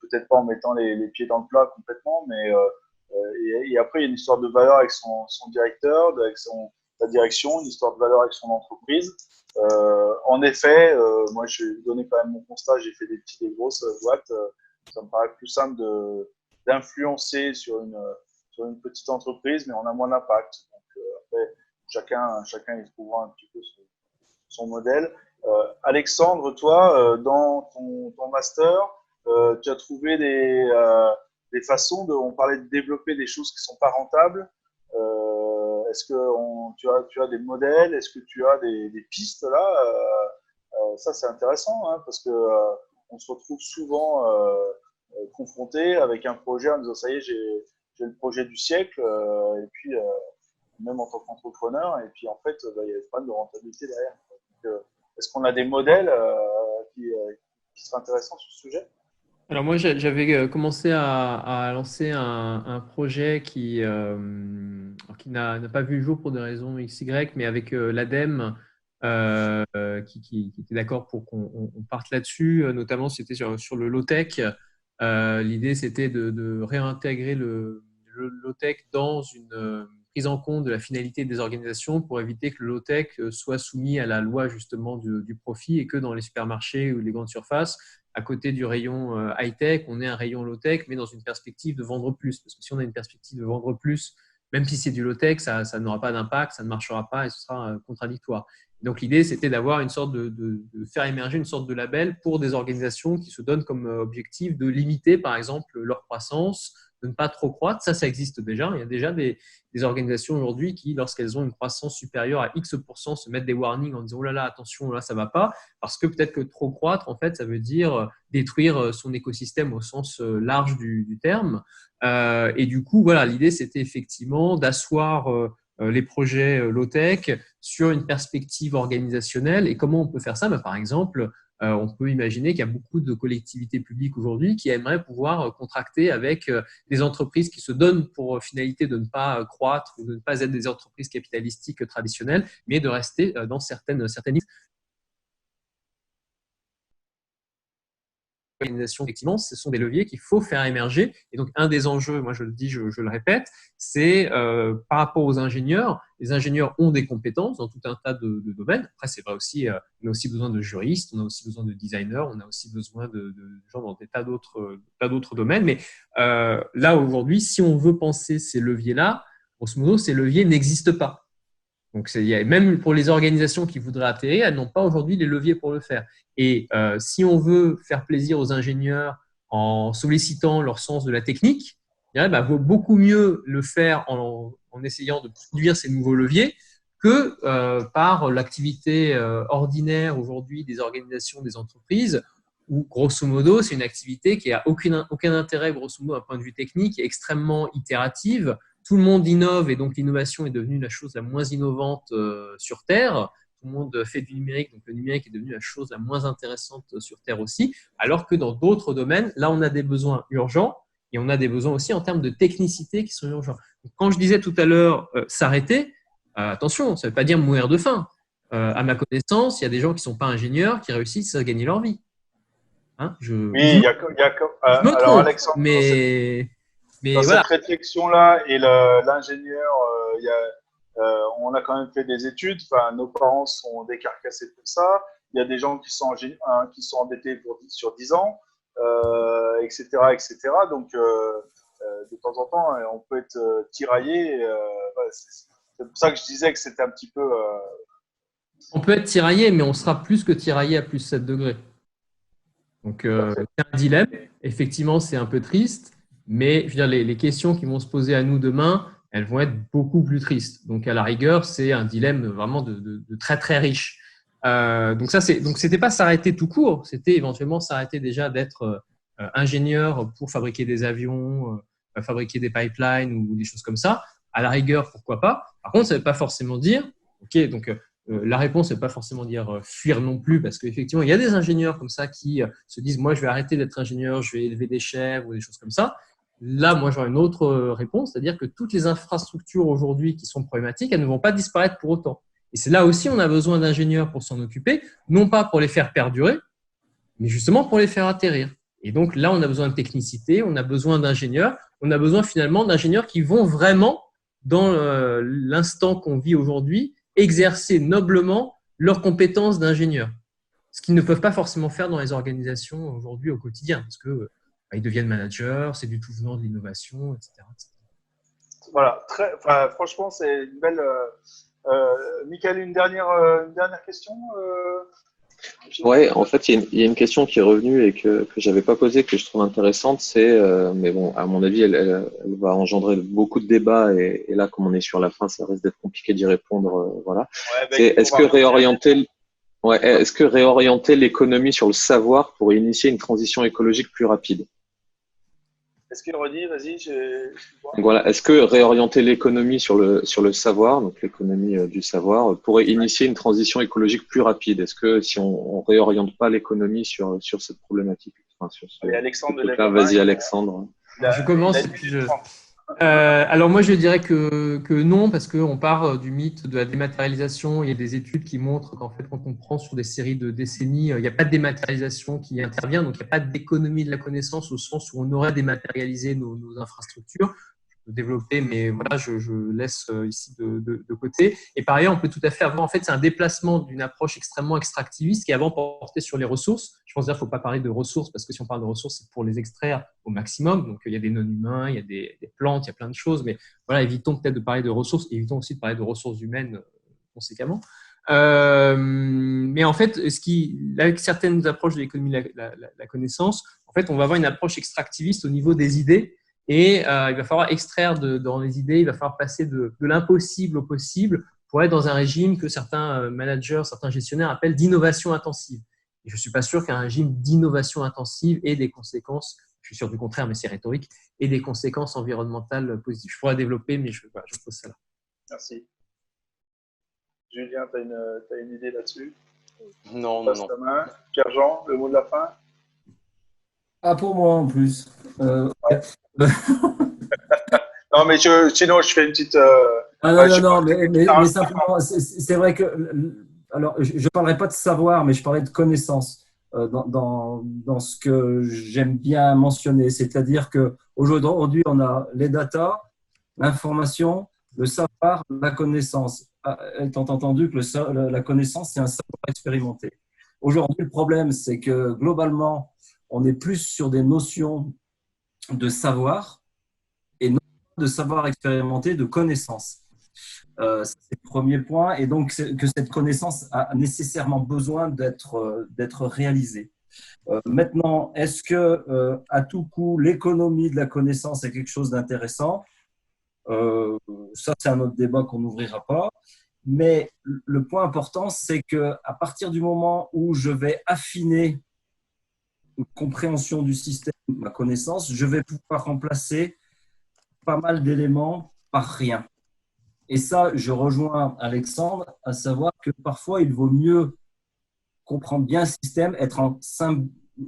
peut-être pas en mettant les pieds dans le plat complètement, mais et après, il y a une histoire de valeur avec son directeur, avec sa direction, une histoire de valeur avec son entreprise. En effet, moi, je vais vous donner quand même mon constat. J'ai fait des petites et grosses boîtes. Ça me paraît plus simple d'influencer sur une petite entreprise, mais on a moins d'impact. Donc, après, chacun y trouvera un petit peu son modèle. Alexandre, toi, dans ton master, tu as trouvé des façons on parlait de développer des choses qui sont pas rentables. Est-ce que tu as des modèles? Est-ce que tu as des pistes là? Ça, c'est intéressant, hein, parce que on se retrouve souvent confronté avec un projet en disant ça y est, j'ai le projet du siècle, et puis même en tant qu'entrepreneur, et puis en fait, bah, il y a des problèmes de rentabilité derrière. Donc, est-ce qu'on a des modèles qui seraient intéressants sur ce sujet? Alors moi, j'avais commencé à lancer un projet qui n'a pas vu le jour pour des raisons XY, mais avec l'ADEME qui était d'accord pour qu'on parte là-dessus. Notamment, c'était sur le low-tech. L'idée, c'était de réintégrer le low-tech dans une prise en compte de la finalité des organisations pour éviter que le low-tech soit soumis à la loi justement du profit et que dans les supermarchés ou les grandes surfaces, à côté du rayon high-tech, on ait un rayon low-tech, mais dans une perspective de vendre plus. Parce que si on a une perspective de vendre plus, même si c'est du low-tech, ça n'aura pas d'impact, ça ne marchera pas et ce sera contradictoire. Donc l'idée, c'était d'avoir une sorte de faire émerger une sorte de label pour des organisations qui se donnent comme objectif de limiter, par exemple, leur croissance, de ne pas trop croître. Ça existe déjà. Il y a déjà des organisations aujourd'hui qui, lorsqu'elles ont une croissance supérieure à X%, se mettent des warnings en disant « Oh là là, attention, là, ça ne va pas ». Parce que peut-être que trop croître, en fait, ça veut dire détruire son écosystème au sens large du terme. Et du coup, voilà, l'idée, c'était effectivement d'asseoir les projets low-tech sur une perspective organisationnelle. Et comment on peut faire ça? Par exemple, on peut imaginer qu'il y a beaucoup de collectivités publiques aujourd'hui qui aimeraient pouvoir contracter avec des entreprises qui se donnent pour finalité de ne pas croître ou de ne pas être des entreprises capitalistiques traditionnelles, mais de rester dans certaines listes. Effectivement, ce sont des leviers qu'il faut faire émerger. Et donc, un des enjeux, moi je le dis, je le répète, c'est par rapport aux ingénieurs. Les ingénieurs ont des compétences dans tout un tas de domaines. Après, c'est vrai aussi, on a aussi besoin de juristes, on a aussi besoin de designers, on a aussi besoin de gens dans des tas d'autres domaines. Mais là, aujourd'hui, si on veut penser ces leviers-là, grosso modo, ces leviers n'existent pas. Donc, même pour les organisations qui voudraient atterrir, elles n'ont pas aujourd'hui les leviers pour le faire. Et si on veut faire plaisir aux ingénieurs en sollicitant leur sens de la technique, il vaut beaucoup mieux le faire en essayant de produire ces nouveaux leviers que par l'activité ordinaire aujourd'hui des organisations, des entreprises, où grosso modo, c'est une activité qui n'a aucun intérêt, grosso modo, d'un point de vue technique, qui est extrêmement itérative. Tout le monde innove et donc l'innovation est devenue la chose la moins innovante sur Terre. Tout le monde fait du numérique, donc le numérique est devenu la chose la moins intéressante sur Terre aussi, alors que dans d'autres domaines, là, on a des besoins urgents et on a des besoins aussi en termes de technicité qui sont urgents. Donc, quand je disais tout à l'heure s'arrêter, attention, ça ne veut pas dire mourir de faim. À ma connaissance, il y a des gens qui ne sont pas ingénieurs qui réussissent à gagner leur vie. Hein, Oui, il y a, je me alors trompe, Alexandre, mais dans voilà. cette réflexion-là et l'ingénieur, on a quand même fait des études. Enfin, nos parents sont décarcassés pour ça. Il y a des gens qui sont endettés sur 10 ans, etc., etc. Donc, de temps en temps, on peut être tiraillé. Voilà, c'est pour ça que je disais que c'était un petit peu. On peut être tiraillé, mais on sera plus que tiraillé à plus 7 degrés. Donc, c'est un dilemme. Effectivement, c'est un peu triste, mais je veux dire, les questions qui vont se poser à nous demain, elles vont être beaucoup plus tristes. Donc, à la rigueur, c'est un dilemme vraiment de très, très riche. Donc, c'était pas s'arrêter tout court, c'était éventuellement s'arrêter déjà d'être ingénieur pour fabriquer des avions, fabriquer des pipelines ou des choses comme ça. À la rigueur, pourquoi pas. Par contre, ça ne veut pas forcément dire, OK, donc la réponse ne veut pas forcément dire fuir non plus, parce qu'effectivement, il y a des ingénieurs comme ça qui se disent, moi, je vais arrêter d'être ingénieur, je vais élever des chèvres ou des choses comme ça. Là, moi, j'aurais une autre réponse, c'est-à-dire que toutes les infrastructures aujourd'hui qui sont problématiques, elles ne vont pas disparaître pour autant. Et c'est là aussi, on a besoin d'ingénieurs pour s'en occuper, non pas pour les faire perdurer, mais justement pour les faire atterrir. Et donc là, on a besoin de technicité, on a besoin d'ingénieurs, on a besoin finalement d'ingénieurs qui vont vraiment, dans l'instant qu'on vit aujourd'hui, exercer noblement leurs compétences d'ingénieurs. Ce qu'ils ne peuvent pas forcément faire dans les organisations aujourd'hui au quotidien, parce que ils deviennent managers, c'est du tout venant de l'innovation, etc., etc. Voilà, franchement, c'est une belle. Michael, une dernière question. Ouais, en fait, il y a une question qui est revenue et que j'avais pas posée, que je trouve intéressante, c'est, mais bon, à mon avis, elle va engendrer beaucoup de débats et là, comme on est sur la fin, ça risque d'être compliqué d'y répondre, voilà. Ouais, C'est, est-ce que réorienter l'économie sur le savoir pourrait initier une transition écologique plus rapide? Est-ce qu'il redit? Vas-y, Donc voilà, est-ce que réorienter l'économie sur le savoir, donc l'économie du savoir, pourrait initier une transition écologique plus rapide? Est-ce que si on réoriente pas l'économie sur cette problématique, enfin, sur ce Allez, Alexandre, truc-là, vas-y Alexandre. Je commence et puis alors moi je dirais que non, parce qu'on part du mythe de la dématérialisation. Il y a des études qui montrent qu'en fait quand on prend sur des séries de décennies, il n'y a pas de dématérialisation qui intervient, donc il n'y a pas d'économie de la connaissance au sens où on aurait dématérialisé nos infrastructures. Je peux développer, mais voilà, je laisse ici de côté. Et par ailleurs, on peut tout à fait avoir, en fait, c'est un déplacement d'une approche extrêmement extractiviste qui avant portait sur les ressources. Je pense qu'il ne faut pas parler de ressources, parce que si on parle de ressources, c'est pour les extraire au maximum. Donc, il y a des non-humains, il y a des plantes, il y a plein de choses. Mais voilà, évitons peut-être de parler de ressources, évitons aussi de parler de ressources humaines conséquemment. Mais en fait, avec certaines approches de l'économie de la connaissance, en fait, on va avoir une approche extractiviste au niveau des idées. Et il va falloir extraire dans les idées, il va falloir passer de l'impossible au possible pour être dans un régime que certains managers, certains gestionnaires appellent d'innovation intensive. Et je ne suis pas sûr qu'un régime d'innovation intensive ait des conséquences, je suis sûr du contraire, mais c'est rhétorique, et des conséquences environnementales positives. Je pourrais développer, mais je pose ça là. Merci. Julien, tu as une idée là-dessus? Non. Pierre-Jean, le mot de la fin? Ah, pour moi en plus. Non, mais sinon, je fais une petite. Non, mais simplement, c'est vrai que. Alors, je ne parlerai pas de savoir, mais je parlerai de connaissance dans ce que j'aime bien mentionner. C'est-à-dire qu'aujourd'hui, on a les data, l'information, le savoir, la connaissance. Étant entendu que la connaissance, c'est un savoir expérimenté. Aujourd'hui, le problème, c'est que globalement, on est plus sur des notions de savoir et non de savoir expérimenté, de connaissance. C'est le premier point. Et donc, que cette connaissance a nécessairement besoin d'être réalisée. Maintenant, est-ce que à tout coup, l'économie de la connaissance est quelque chose d'intéressant? Ça, c'est un autre débat qu'on n'ouvrira pas. Mais le point important, c'est qu'à partir du moment où je vais affiner une compréhension du système, ma connaissance, je vais pouvoir remplacer pas mal d'éléments par rien. Et ça, je rejoins Alexandre, à savoir que parfois, il vaut mieux comprendre bien un système, être en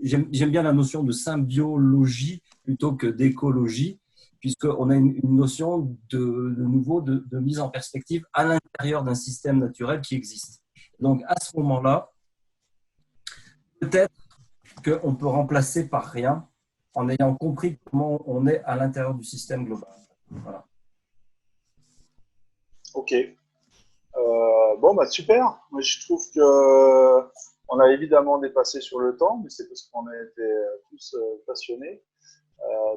j'aime bien la notion de symbiologie plutôt que d'écologie, puisqu'on a une notion de nouveau de mise en perspective à l'intérieur d'un système naturel qui existe. Donc, à ce moment-là, peut-être qu'on peut remplacer par rien en ayant compris comment on est à l'intérieur du système global. Voilà. Ok. Bon, bah super. Moi, je trouve que on a évidemment dépassé sur le temps, mais c'est parce qu'on a été tous passionnés.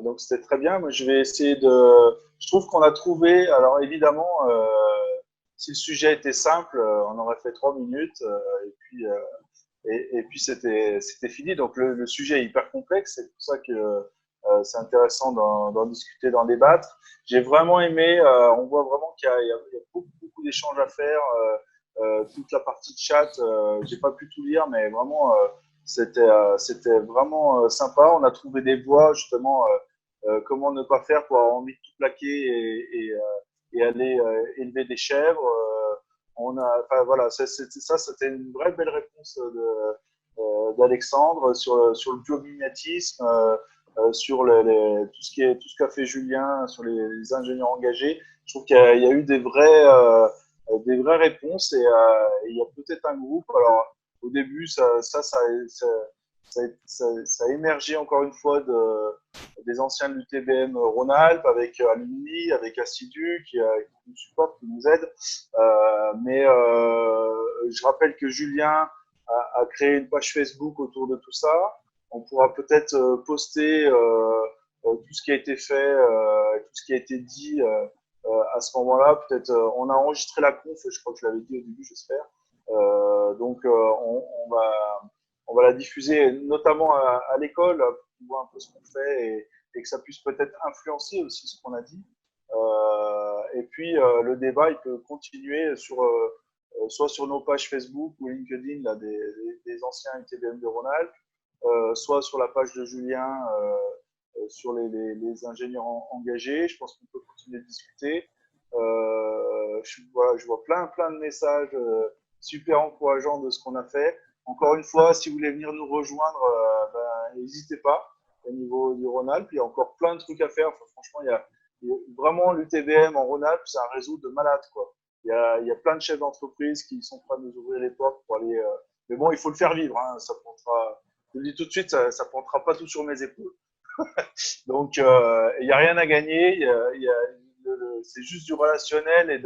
Donc c'était très bien. Moi, je vais essayer de. Je trouve qu'on a trouvé. Alors évidemment, si le sujet était simple, on aurait fait 3 minutes et puis et puis c'était fini. Donc le sujet est hyper complexe. C'est pour ça que c'est intéressant d'en discuter, d'en débattre. J'ai vraiment aimé. On voit vraiment qu'il y a beaucoup d'échanges à faire. Toute la partie de chat, j'ai pas pu tout lire, mais vraiment c'était vraiment sympa. On a trouvé des voies justement. Comment ne pas faire pour avoir envie de tout plaquer et aller élever des chèvres. Enfin, voilà, c'était une vraie belle réponse d'Alexandre sur le biomimétisme, sur tout ce qu'a fait Julien sur les ingénieurs engagés. Je trouve qu'il y a eu des vraies réponses et il y a peut-être un groupe. Alors, au début, ça a émergé encore une fois des anciens de l'UTBM Rhône-Alpes avec Alumni, avec Assidu qui nous supporte, qui nous aide. Mais je rappelle que Julien a créé une page Facebook autour de tout ça. On pourra peut-être poster tout ce qui a été fait, tout ce qui a été dit à ce moment-là. Peut-être on a enregistré la conf, je crois que je l'avais dit au début, j'espère. Donc on va la diffuser notamment à l'école pour voir un peu ce qu'on fait et que ça puisse peut-être influencer aussi ce qu'on a dit. Et puis le débat, il peut continuer soit sur nos pages Facebook ou LinkedIn là, des anciens UTBM de Rhône-Alpes, soit sur la page de Julien sur les ingénieurs engagés. Je pense qu'on peut continuer de discuter. Je vois plein de messages super encourageants de ce qu'on a fait. Encore une fois, si vous voulez venir nous rejoindre, n'hésitez pas au niveau du Rhône-Alpes. Il y a encore plein de trucs à faire. Enfin, franchement, il y a vraiment l'UTBM en Rhône-Alpes, c'est un réseau de malades, quoi. Il y a plein de chefs d'entreprise qui sont prêts à nous ouvrir les portes pour aller. Mais bon, il faut le faire vivre. Hein. Ça prendra, je vous le dis tout de suite, ça ne prendra pas tout sur mes épaules. Donc, il n'y a rien à gagner. C'est juste du relationnel et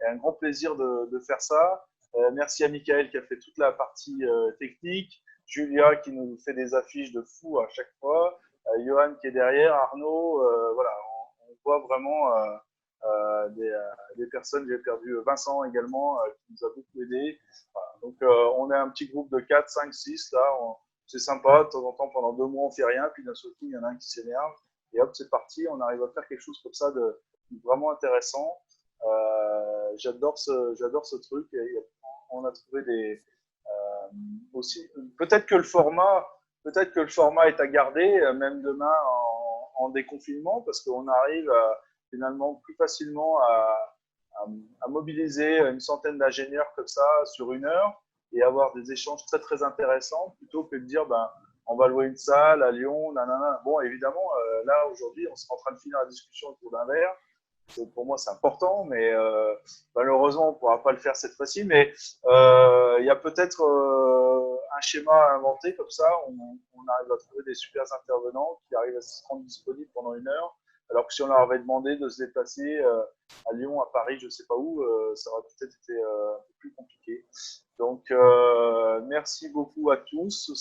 un grand plaisir de faire ça. Merci à Michael qui a fait toute la partie technique. Julia qui nous fait des affiches de fou à chaque fois. Johan qui est derrière. Arnaud. Voilà, on voit vraiment des personnes. J'ai perdu Vincent également qui nous a beaucoup aidé. Voilà. Donc, on est un petit groupe de 4, 5, 6 là. C'est sympa, de temps en temps, pendant 2 mois, on fait rien, puis d'un seul coup, il y en a un qui s'énerve, et hop, c'est parti, on arrive à faire quelque chose comme ça de vraiment intéressant. J'adore ce truc, et on a trouvé aussi, peut-être que le format est à garder, même demain en déconfinement, parce qu'on arrive finalement plus facilement à mobiliser une centaine d'ingénieurs comme ça sur 1 heure, et avoir des échanges très très intéressants plutôt que de dire on va louer une salle à Lyon, nanana. Bon, évidemment, là aujourd'hui, on est en train de finir la discussion autour d'un verre. Pour moi, c'est important, mais malheureusement, on ne pourra pas le faire cette fois-ci. Mais il y a peut-être un schéma à inventer comme ça. On arrive à trouver des super intervenants qui arrivent à se rendre disponibles pendant 1 heure. Alors que si on leur avait demandé de se déplacer à Lyon, à Paris, je ne sais pas où, ça aurait peut-être été un peu plus compliqué. Donc, merci beaucoup à tous.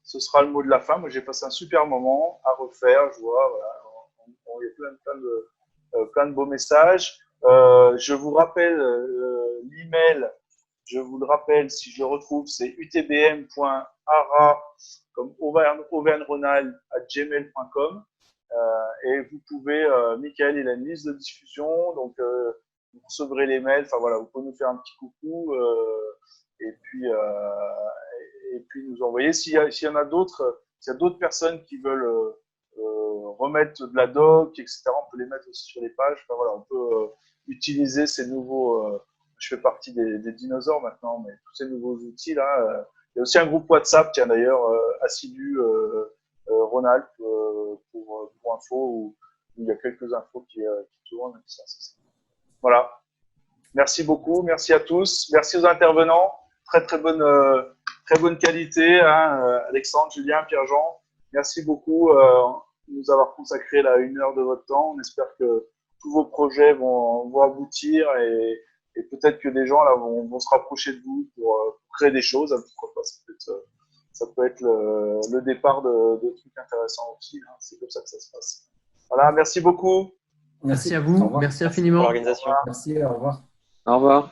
Ce sera le mot de la fin. Moi, j'ai passé un super moment à refaire. Je vois, voilà, il y a plein de beaux messages. Je vous rappelle l'email. Je vous le rappelle, si je le retrouve, c'est utbm.ara comme auvergne-rhône-alpes@gmail.com. Et vous pouvez, Michael, il a une liste de diffusion, donc vous recevrez les mails. Enfin voilà, vous pouvez nous faire un petit coucou et puis nous envoyer. S'il y en a d'autres, s'il y a d'autres personnes qui veulent remettre de la doc, etc., on peut les mettre aussi sur les pages. Enfin voilà, on peut utiliser ces nouveaux. Je fais partie des dinosaures maintenant, mais tous ces nouveaux outils là. Il y a aussi un groupe WhatsApp, tiens d'ailleurs, assidu Rhône-Alpes pour info, où il y a quelques infos qui tournent. Voilà. Merci beaucoup, merci à tous, merci aux intervenants. Très bonne qualité, hein, Alexandre, Julien, Pierre-Jean. Merci beaucoup de nous avoir consacré là 1 heure de votre temps. On espère que tous vos projets vont aboutir et peut-être que des gens là vont se rapprocher de vous pour créer des choses. Pourquoi pas, ça peut être le départ de trucs intéressants aussi. Hein. C'est comme ça que ça se passe. Voilà, merci beaucoup. Merci à vous, merci infiniment. Pour l'organisation. Merci, au revoir. Au revoir.